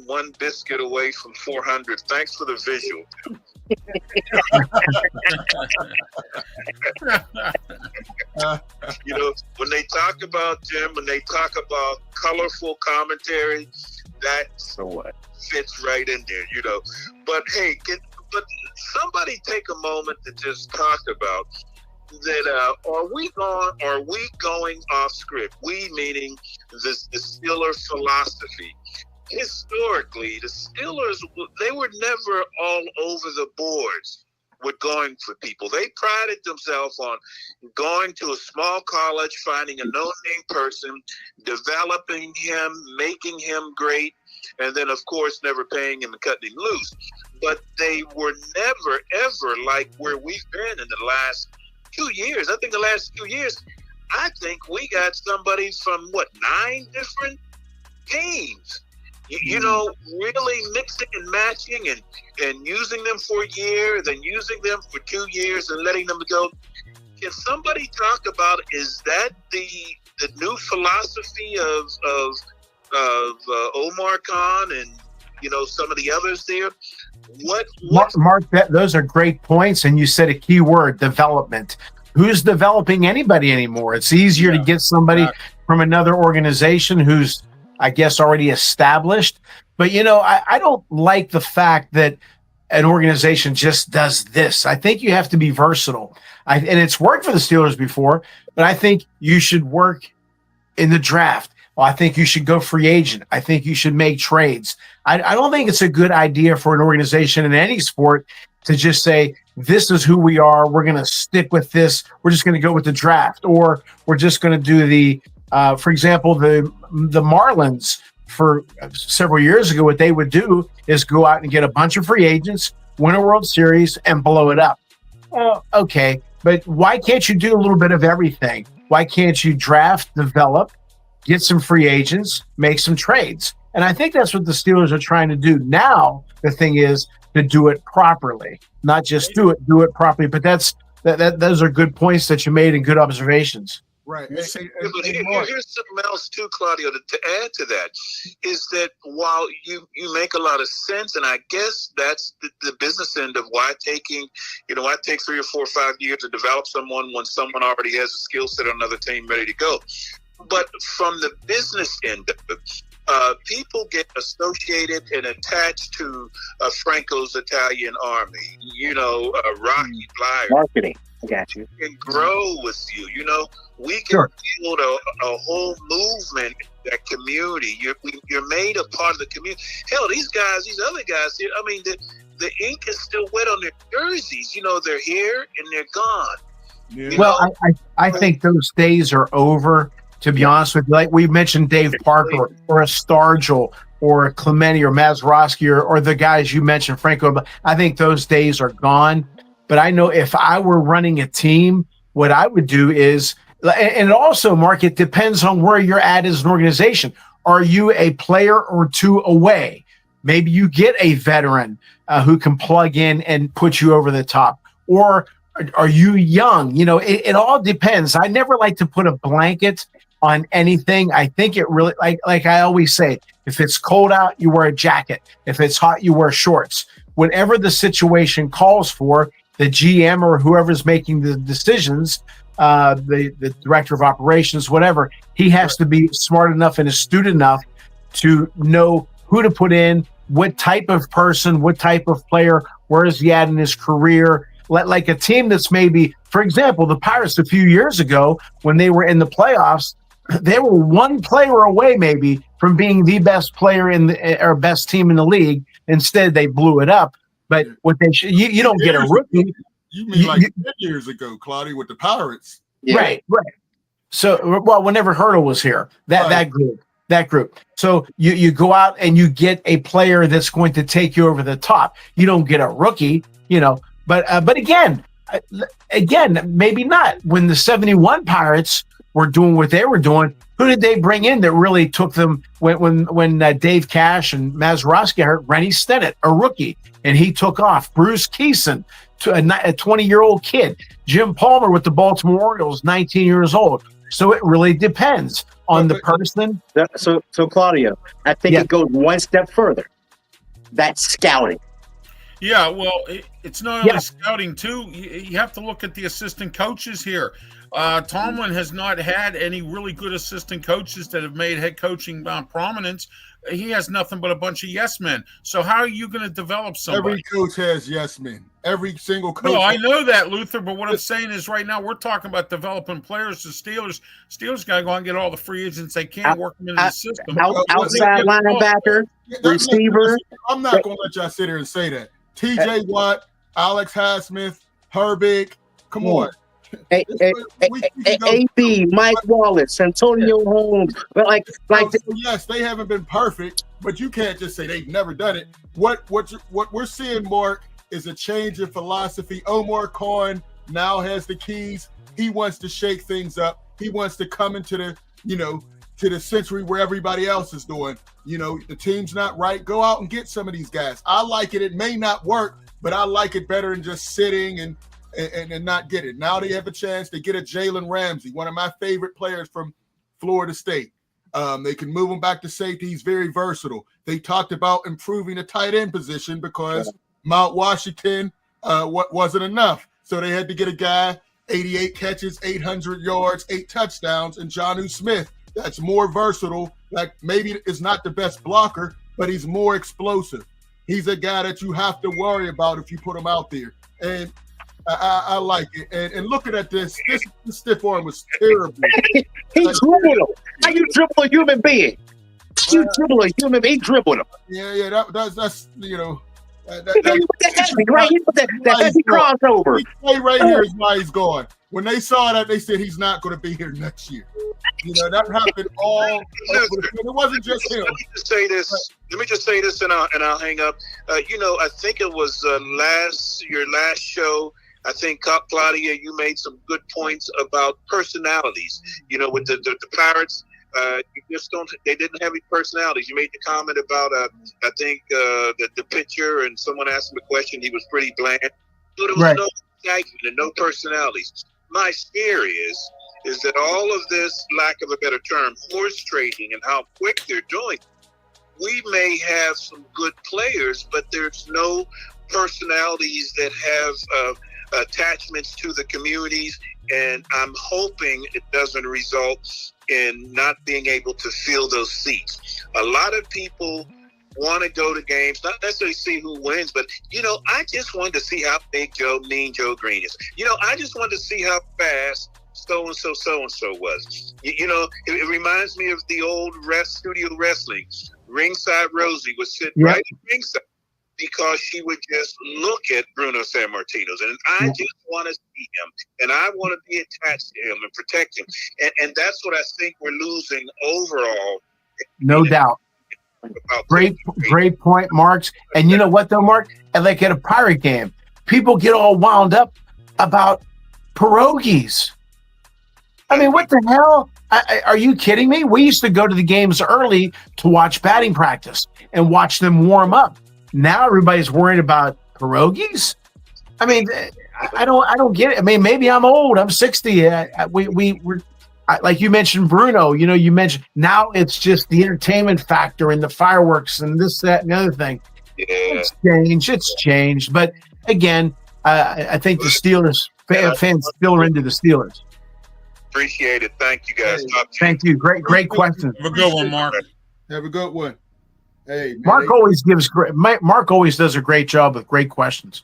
[SPEAKER 7] one biscuit away from 400. Thanks for the visual. When they talk about Jim, when they talk about colorful commentary, that fits right in there. But hey, but somebody take a moment to just talk about that. Are we going off script? We meaning the Steeler philosophy. Historically, the Steelers, they were never all over the boards with going for people. They prided themselves on going to a small college, finding a no-name person, developing him, making him great, and then, of course, never paying him and cutting him loose. But they were never, ever like where we've been in the last 2 years. I think the last 2 years, I think we got somebody from, 9 different teams. You know, really mixing and matching and using them for a year, then using them for 2 years and letting them go. Can somebody talk about, is that the new philosophy of Omar Khan and, some of the others there?
[SPEAKER 2] Mark, those are great points. And you said a key word, development. Who's developing anybody anymore? It's easier to get somebody from another organization who's, I guess, already established. But, I don't like the fact that an organization just does this. I think you have to be versatile. And it's worked for the Steelers before, but I think you should work in the draft. Well, I think you should go free agent. I think you should make trades. I don't think it's a good idea for an organization in any sport to just say, this is who we are. We're going to stick with this. We're just going to go with the draft, or we're just going to do the for example, the Marlins for several years ago, what they would do is go out and get a bunch of free agents, win a World Series, and blow it up. Well, okay, but why can't you do a little bit of everything? Why can't you draft, develop, get some free agents, make some trades? And I think that's what the Steelers are trying to do now. The thing is to do it properly, not just do it properly. But those are good points that you made and good observations.
[SPEAKER 1] Right.
[SPEAKER 7] Here's something else too, Claudio, to add to that, is that while you make a lot of sense, and I guess that's the business end of why it takes 3 or 4 or 5 years to develop someone when someone already has a skill set on another team ready to go. But from the business end of it, people get associated and attached to Franco's Italian army, Rocky Flyer.
[SPEAKER 5] Marketing. I got you.
[SPEAKER 7] Can grow with you. We can build a whole movement in that community. You're made a part of the community. Hell, these other guys here, I mean, the ink is still wet on their jerseys. They're here and they're gone.
[SPEAKER 1] Yeah.
[SPEAKER 2] Well, I think those days are over, to be honest with you. Like we mentioned Dave Parker or a Stargell or a Clemente or Mazeroski or the guys you mentioned, Franco. I think those days are gone. But I know if I were running a team, what I would do is, and also, Mark, it depends on where you're at as an organization. Are you a player or two away? Maybe you get a veteran who can plug in and put you over the top. Or are you young? It all depends. I never like to put a blanket on anything. I think it really, like I always say, if it's cold out, you wear a jacket. If it's hot, you wear shorts. Whatever the situation calls for, the GM or whoever's making the decisions, the director of operations, whatever, he has to be smart enough and astute enough to know who to put in, what type of person, what type of player, where is he at in his career. Like a team that's maybe, for example, the Pirates a few years ago, when they were in the playoffs, they were one player away maybe from being the best player or best team in the league. Instead, they blew it up. But what they should, you don't get a rookie.
[SPEAKER 1] You mean 10 years ago, Claudia, with the Pirates?
[SPEAKER 5] Yeah.
[SPEAKER 2] Right. So, whenever Hurdle was here, that group. So you go out and you get a player that's going to take you over the top. You don't get a rookie, But again, maybe not. When the 71 Pirates were doing what they were doing, who did they bring in that really took them when Dave Cash and Mazeroski hurt? Rennie Stennett, a rookie, and he took off. Bruce Keeson, a 20-year-old kid. Jim Palmer with the Baltimore Orioles, 19 years old. So it really depends on the person.
[SPEAKER 5] So Claudio, I think it goes one step further. That's scouting.
[SPEAKER 3] Yeah, well, it's not only scouting, too. You have to look at the assistant coaches here. Tomlin has not had any really good assistant coaches that have made head coaching prominence. He has nothing but a bunch of yes men. So how are you going to develop somebody?
[SPEAKER 1] Every coach has yes men. Every single coach.
[SPEAKER 3] No, I know that, Luther. But what I'm saying is, right now we're talking about developing players. The Steelers got to go out and get all the free agents they can, work them into the system.
[SPEAKER 5] Outside linebacker, receiver.
[SPEAKER 1] I'm not going to let y'all sit here and say that. T.J. Watt, Alex Highsmith, Herbig. Come on.
[SPEAKER 5] AB, Mike Wallace, Antonio Holmes. But
[SPEAKER 1] yes, they haven't been perfect, but you can't just say they've never done it. What we're seeing, Mark, is a change in philosophy. Omar Khan now has the keys. He wants to shake things up. He wants to come into the century where everybody else is doing. The team's not right. Go out and get some of these guys. I like it. It may not work, but I like it better than just sitting and not get it. Now they have a chance to get a Jalen Ramsey, one of my favorite players from Florida State. They can move him back to safety. He's very versatile. They talked about improving the tight end position because Mount Washington wasn't enough. So they had to get a guy, 88 catches, 800 yards, 8 touchdowns, and Jonnu Smith. That's more versatile. Like, maybe is not the best blocker, but he's more explosive. He's a guy that you have to worry about if you put him out there. And I like it. And looking at this stiff arm was terrible.
[SPEAKER 5] He dribbled him. How you dribble a human being? You dribble a human being. He dribbled him.
[SPEAKER 1] Yeah. That's
[SPEAKER 5] That's right here with that heavy crossover.
[SPEAKER 1] Right here is why he's gone. When they saw that, they said he's not going to be here next year. That happened all over the field. It wasn't just him.
[SPEAKER 7] Let me just say this, and I'll hang up. I think it was your last show. I think, Claudia, you made some good points about personalities. With the Pirates, they didn't have any personalities. You made the comment about, I think, the pitcher, and someone asked him a question. He was pretty bland. So there was no excitement and no personalities. My fear is that all of this, lack of a better term, horse trading and how quick they're doing, we may have some good players, but there's no personalities that have attachments to the communities, and I'm hoping it doesn't result in not being able to fill those seats. A lot of people want to go to games, not necessarily see who wins, but I just wanted to see how big Mean Joe Green is. I just wanted to see how fast so and so was. It reminds me of the old studio wrestling. Ringside Rosie was sitting right at ringside, because she would just look at Bruno Sammartino's, and I just want to see him, and I want to be attached to him and protect him, and that's what I think we're losing overall.
[SPEAKER 2] No doubt. Great point, Marks. And you know what, though, Mark? And like at a Pirate game, people get all wound up about pierogies. I mean, what the hell? Are you kidding me? We used to go to the games early to watch batting practice and watch them warm up. Now everybody's worried about pierogies. I mean, I don't get it. I mean, maybe I'm old. I'm 60. We're like you mentioned, Bruno. You mentioned now it's just the entertainment factor and the fireworks and this, that, and the other thing.
[SPEAKER 7] Yeah.
[SPEAKER 2] It's changed. But again, I think the Steelers fans still are into the Steelers.
[SPEAKER 7] Appreciate it. Thank you, guys.
[SPEAKER 2] Thank you. Great question.
[SPEAKER 3] Have a good one, Mark.
[SPEAKER 1] Have a good one. Hey, man,
[SPEAKER 2] Mark always does a great job with great questions.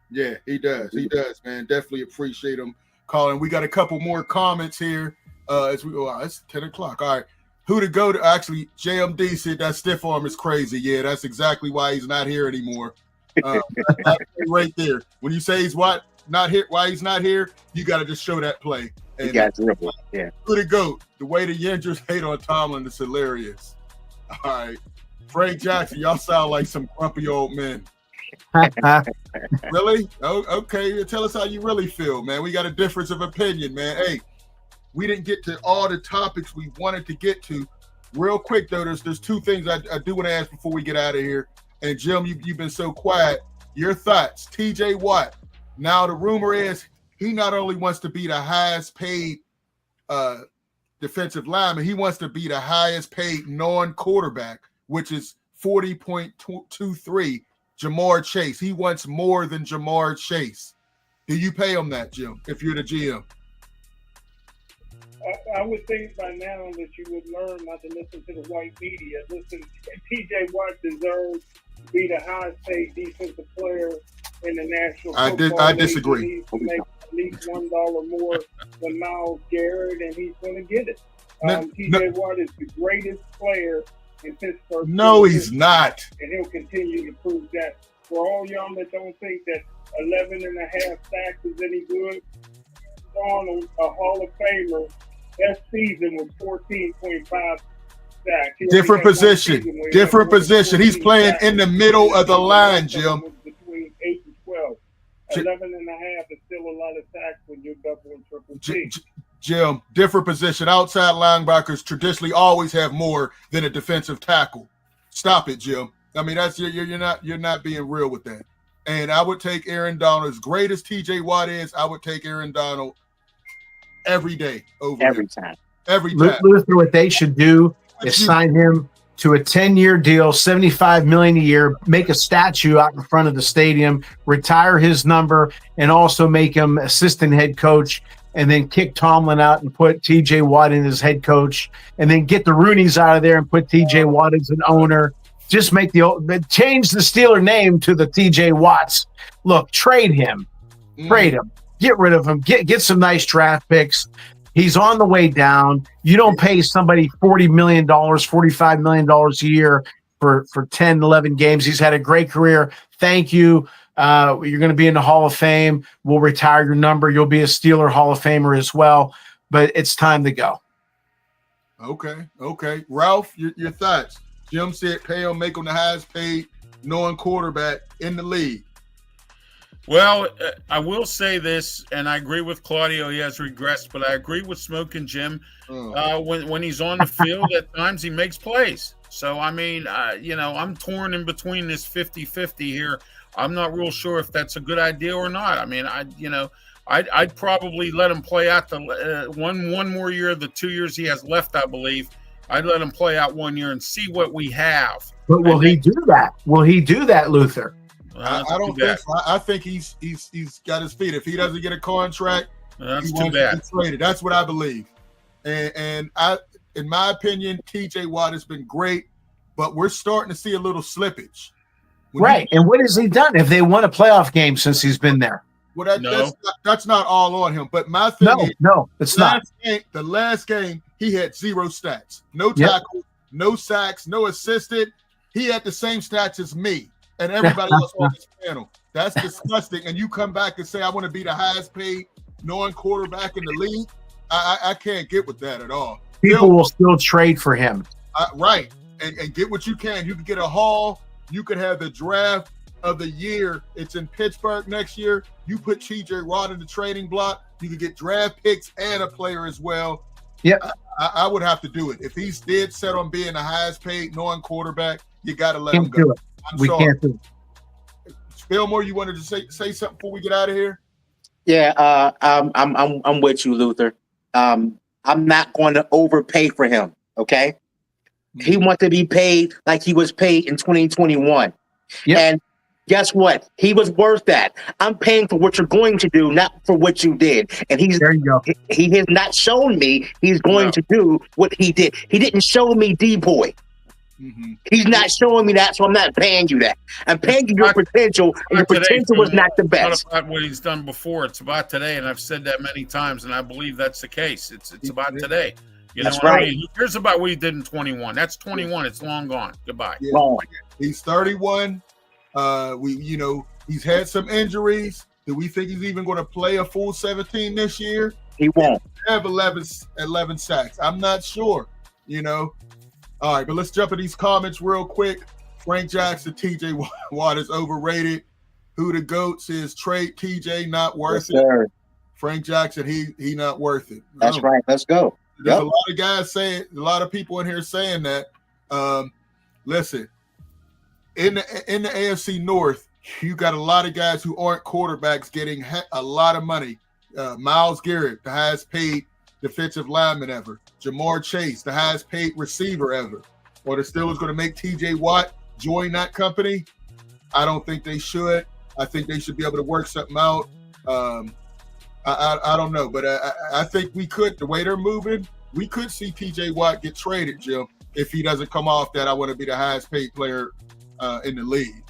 [SPEAKER 1] Yeah, he does. He does, man. Definitely appreciate him calling. We got a couple more comments here as we go. It's 10 o'clock. All right. Who to go to? Actually, JMD said that stiff arm is crazy. Yeah, that's exactly why he's not here anymore. Right there. When you say he's why he's not here, you got to just show that play. And
[SPEAKER 5] yeah.
[SPEAKER 1] Who to go? The way the Yingers hate on Tomlin is hilarious. All right. Frank Jackson, y'all sound like some grumpy old men. Really? Oh, okay. Tell us how you really feel, man. We got a difference of opinion, man. Hey, we didn't get to all the topics we wanted to get to. Real quick, though, there's two things I do want to ask before we get out of here. And, Jim, you've been so quiet. Your thoughts. T.J. Watt. Now, the rumor is he not only wants to be the highest paid defensive lineman, he wants to be the highest paid non-quarterback, which is 40.23, Jamar Chase. He wants more than Jamar Chase. Do you pay him that, Jim, if you're the GM?
[SPEAKER 4] I would think by now that you would learn not to listen to the white media. Listen, T.J. Watt deserves to be the highest paid defensive player in the National Football
[SPEAKER 1] I
[SPEAKER 4] League.
[SPEAKER 1] disagree.
[SPEAKER 4] He needs to make at least $1 more than Myles Garrett, and he's going to get it. T.J. Watt is the greatest player in Pittsburgh.
[SPEAKER 1] No, he's not.
[SPEAKER 4] And he'll continue to prove that. For all y'all that don't think that 11.5 sacks is any good, Arnold, a Hall of Famer, that season was 14.5 sacks.
[SPEAKER 1] Different position. He's playing in the middle of the line, Jim.
[SPEAKER 4] Between 8 and 12. 11.5 is still a lot of sacks when you're double and triple T.
[SPEAKER 1] Jim, different position. Outside linebackers traditionally always have more than a defensive tackle. Stop it, Jim. I mean, that's you're not being real with that. And I would take Aaron Donald, as great as T.J. Watt is. I would take Aaron Donald every day over
[SPEAKER 5] every time.
[SPEAKER 1] Every time.
[SPEAKER 2] Luther, what they should do is sign him to a 10-year deal, $75 million a year, make a statue out in front of the stadium, retire his number, and also make him assistant head coach, and then kick Tomlin out and put T.J. Watt in as head coach, and then get the Rooneys out of there and put T.J. Watt as an owner. Just change the Steeler name to the T.J. Watts. Look, trade him, get rid of him, get some nice draft picks. He's on the way down. You don't pay somebody $40 million, $45 million a year for 10, 11 games. He's had a great career. Thank you. You're going to be in the Hall of Fame. We'll retire your number. You'll be a Steeler Hall of Famer as well. But it's time to go.
[SPEAKER 1] Okay. Ralph, your thoughts. Jim said pay him, make him the highest paid non-quarterback in the league.
[SPEAKER 3] Well, I will say this, and I agree with Claudio. He has regressed, but I agree with Smoke and Jim. When he's on the field, at times he makes plays. So, I mean, I'm torn in between this 50-50 here. I'm not real sure if that's a good idea or not. I mean, I'd probably let him play out the one more year of the 2 years he has left, I believe. I'd let him play out 1 year and see what we have.
[SPEAKER 2] But will he do that? Will he do that, Luther?
[SPEAKER 1] I don't think so. I think he's got his feet. If he doesn't get a contract,
[SPEAKER 3] that's too bad.
[SPEAKER 1] Traded. That's what I believe. And I, in my opinion, T.J. Watt has been great, but we're starting to see a little slippage.
[SPEAKER 2] And what has he done? Have they won a playoff game since he's been there?
[SPEAKER 1] Well, that's not all on him. But my thing is,
[SPEAKER 2] it's not.
[SPEAKER 1] The last game, he had 0 stats. No tackles, no sacks, no assisted. He had the same stats as me and everybody else on this panel. That's disgusting. And you come back and say, I want to be the highest paid non-quarterback in the league. I can't get with that at all.
[SPEAKER 2] People will still trade for him.
[SPEAKER 1] Right. And get what you can. You can get a haul. You could have the draft of the year. It's in Pittsburgh next year. You put T.J. Watt in the trading block. You can get draft picks and a player as well.
[SPEAKER 2] Yeah,
[SPEAKER 1] I would have to do it. If he's dead set on being the highest paid non-quarterback, you got to let him
[SPEAKER 2] go. We can't do
[SPEAKER 1] it. Fillmore, you wanted to say something before we get out of here?
[SPEAKER 5] Yeah, I'm with you, Luther. I'm not going to overpay for him. Okay, he wants to be paid like he was paid in 2021.
[SPEAKER 2] Yep.
[SPEAKER 5] And guess what? He was worth that. I'm paying for what you're going to do, not for what you did. And
[SPEAKER 2] there you go.
[SPEAKER 5] He has not shown me he's going to do what he did. He didn't show me D-boy. He's not showing me that, so I'm not paying you that. I'm paying you your potential, and your potential was not the best.
[SPEAKER 3] It's not about what he's done before. It's about today, and I've said that many times, and I believe that's the case. It's about today.
[SPEAKER 5] That's right.
[SPEAKER 3] I mean? Who cares about what he did in 21? That's 21. It's long gone. Goodbye.
[SPEAKER 1] Yeah. He's 31. He's had some injuries. Do we think he's even going to play a full 17 this year?
[SPEAKER 5] He won't.
[SPEAKER 1] Have 11 sacks. I'm not sure, All right, but let's jump in these comments real quick. Frank Jackson, T.J. Watt is overrated. Who the GOAT says trade T.J. not worth it.
[SPEAKER 5] Sir.
[SPEAKER 1] Frank Jackson, he not worth it.
[SPEAKER 5] That's right. Let's go.
[SPEAKER 1] There's a lot of guys saying, a lot of people in here saying that. Listen, in the AFC North, you got a lot of guys who aren't quarterbacks getting a lot of money. Myles Garrett, the highest paid defensive lineman ever. Jamar Chase, the highest paid receiver ever. Or the Steelers going to make T.J. Watt join that company? I don't think they should. I think they should be able to work something out. I don't know, but I think we could. The way they're moving, we could see T.J. Watt get traded, Jim, if he doesn't come off that I want to be the highest paid player in the league,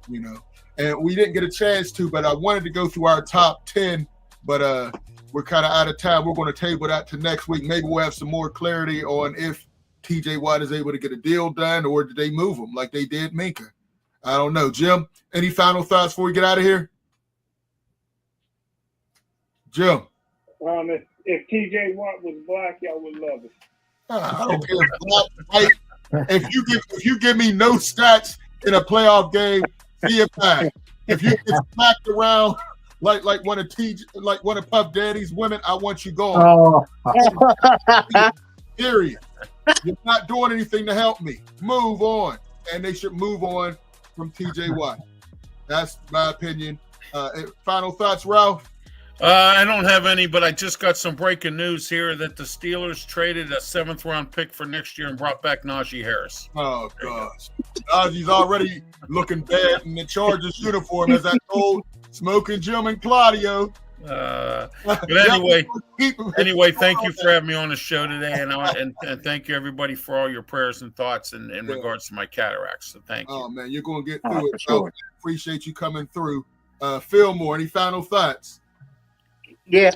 [SPEAKER 1] you know. And we didn't get a chance to, but I wanted to go through our top 10, but we're kind of out of time. We're going to table that to next week. Maybe we'll have some more clarity on if T.J. Watt is able to get a deal done, or did they move him like they did Minkah? I don't know. Jim, any final thoughts before we get out of here? Jim?
[SPEAKER 4] If T.J. Watt was black, y'all would love it.
[SPEAKER 1] I don't care if black, white. If you give me no stats in a playoff game, see it back. If you get smacked around like one of Puff Daddy's women, I want you gone.
[SPEAKER 2] Oh.
[SPEAKER 1] Period. You're not doing anything to help me. Move on. And they should move on from T.J. Watt. That's my opinion. Final thoughts, Ralph?
[SPEAKER 3] I don't have any, but I just got some breaking news here that the Steelers traded a 7th-round pick for next year and brought back Najee Harris.
[SPEAKER 1] Oh, gosh. Najee's already looking bad in the Chargers uniform, as I told Smoking Jim and Claudio.
[SPEAKER 3] But anyway, thank you for having me on the show today, and thank you, everybody, for all your prayers and thoughts in regards to my cataracts. So thank you.
[SPEAKER 1] Oh, man, you're going to get through it.
[SPEAKER 5] Sure.
[SPEAKER 1] Appreciate you coming through. Fillmore, any final thoughts?
[SPEAKER 5] Yeah,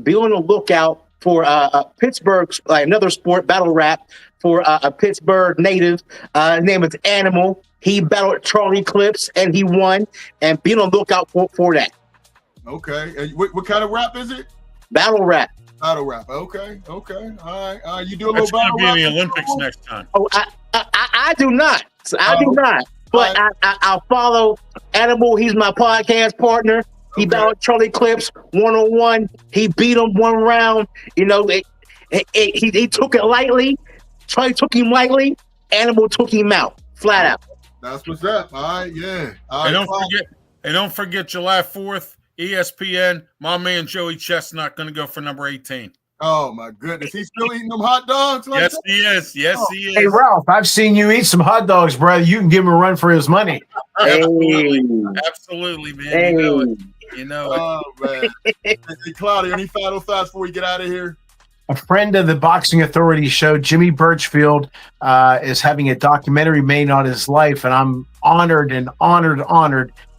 [SPEAKER 5] be on the lookout for Pittsburgh, another sport battle rap for a Pittsburgh native. His name is Animal. He battled Charlie Clips and he won. And be on the lookout for that.
[SPEAKER 1] Okay. And what kind of rap is it?
[SPEAKER 5] Battle rap.
[SPEAKER 1] Battle rap. Okay. All right. You do a
[SPEAKER 3] That's
[SPEAKER 1] little battle
[SPEAKER 3] going to be
[SPEAKER 1] rap
[SPEAKER 3] in the Olympics next time.
[SPEAKER 5] Oh, I do not. I do not. But I'll follow Animal. He's my podcast partner. He battled Charlie Clips 1-on-1. He beat him one round. You know, he took it lightly. Charlie took him lightly. Animal took him out, flat out.
[SPEAKER 1] That's what's up. All right, yeah. All
[SPEAKER 3] And
[SPEAKER 1] right,
[SPEAKER 3] don't forget July 4th, ESPN. My man Joey Chestnut going to go for number 18.
[SPEAKER 1] Oh my goodness, he's still eating them hot dogs. Like
[SPEAKER 3] Yes,
[SPEAKER 1] that?
[SPEAKER 3] he is. Yes, he is.
[SPEAKER 2] Hey, Ralph, I've seen you eat some hot dogs, brother. You can give him a run for his money.
[SPEAKER 3] Absolutely, man.
[SPEAKER 5] Hey.
[SPEAKER 3] You know it.
[SPEAKER 1] Oh man. Hey, Claudia, any final thoughts before we get out of here?
[SPEAKER 2] A friend of the Boxing Authority show, Jimmy Birchfield, is having a documentary made on his life, and I'm honored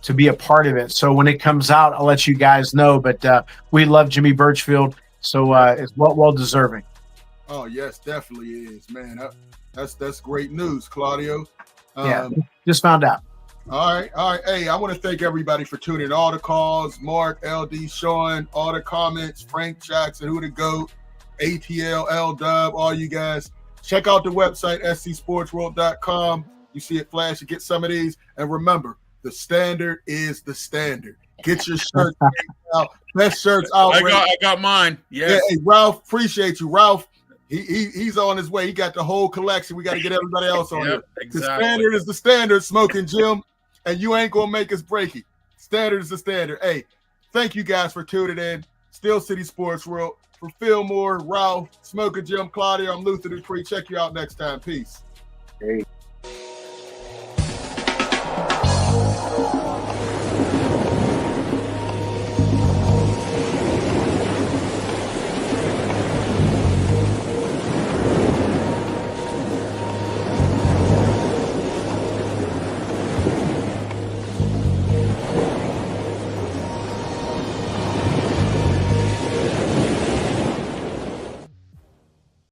[SPEAKER 2] to be a part of it. So when it comes out, I'll let you guys know. But we love Jimmy Birchfield, so it's well deserving.
[SPEAKER 1] Oh yes, definitely is, man. That's great news, Claudio.
[SPEAKER 2] Yeah, just found out.
[SPEAKER 1] All right. Hey, I want to thank everybody for tuning in. All the calls, Mark, LD, Sean, all the comments, Frank Jackson, who the GOAT, ATL, L-Dub, all you guys. Check out the website, scsportsworld.com. You see it flash and get some of these. And remember, the standard is the standard. Get your shirts out. Best shirts out.
[SPEAKER 3] I got mine. Yes.
[SPEAKER 1] Yeah, hey, Ralph, appreciate you. Ralph, he's on his way. He got the whole collection. We got to get everybody else on here.
[SPEAKER 3] Exactly.
[SPEAKER 1] The standard is the standard, Smoking Jim, and you ain't going to make us break it. Standard is the standard. Hey, thank you guys for tuning in. Steel City Sports World. For Fillmore, Ralph, Smoking Jim, Claudia, I'm Luther Dupree. Check you out next time. Peace.
[SPEAKER 5] Hey.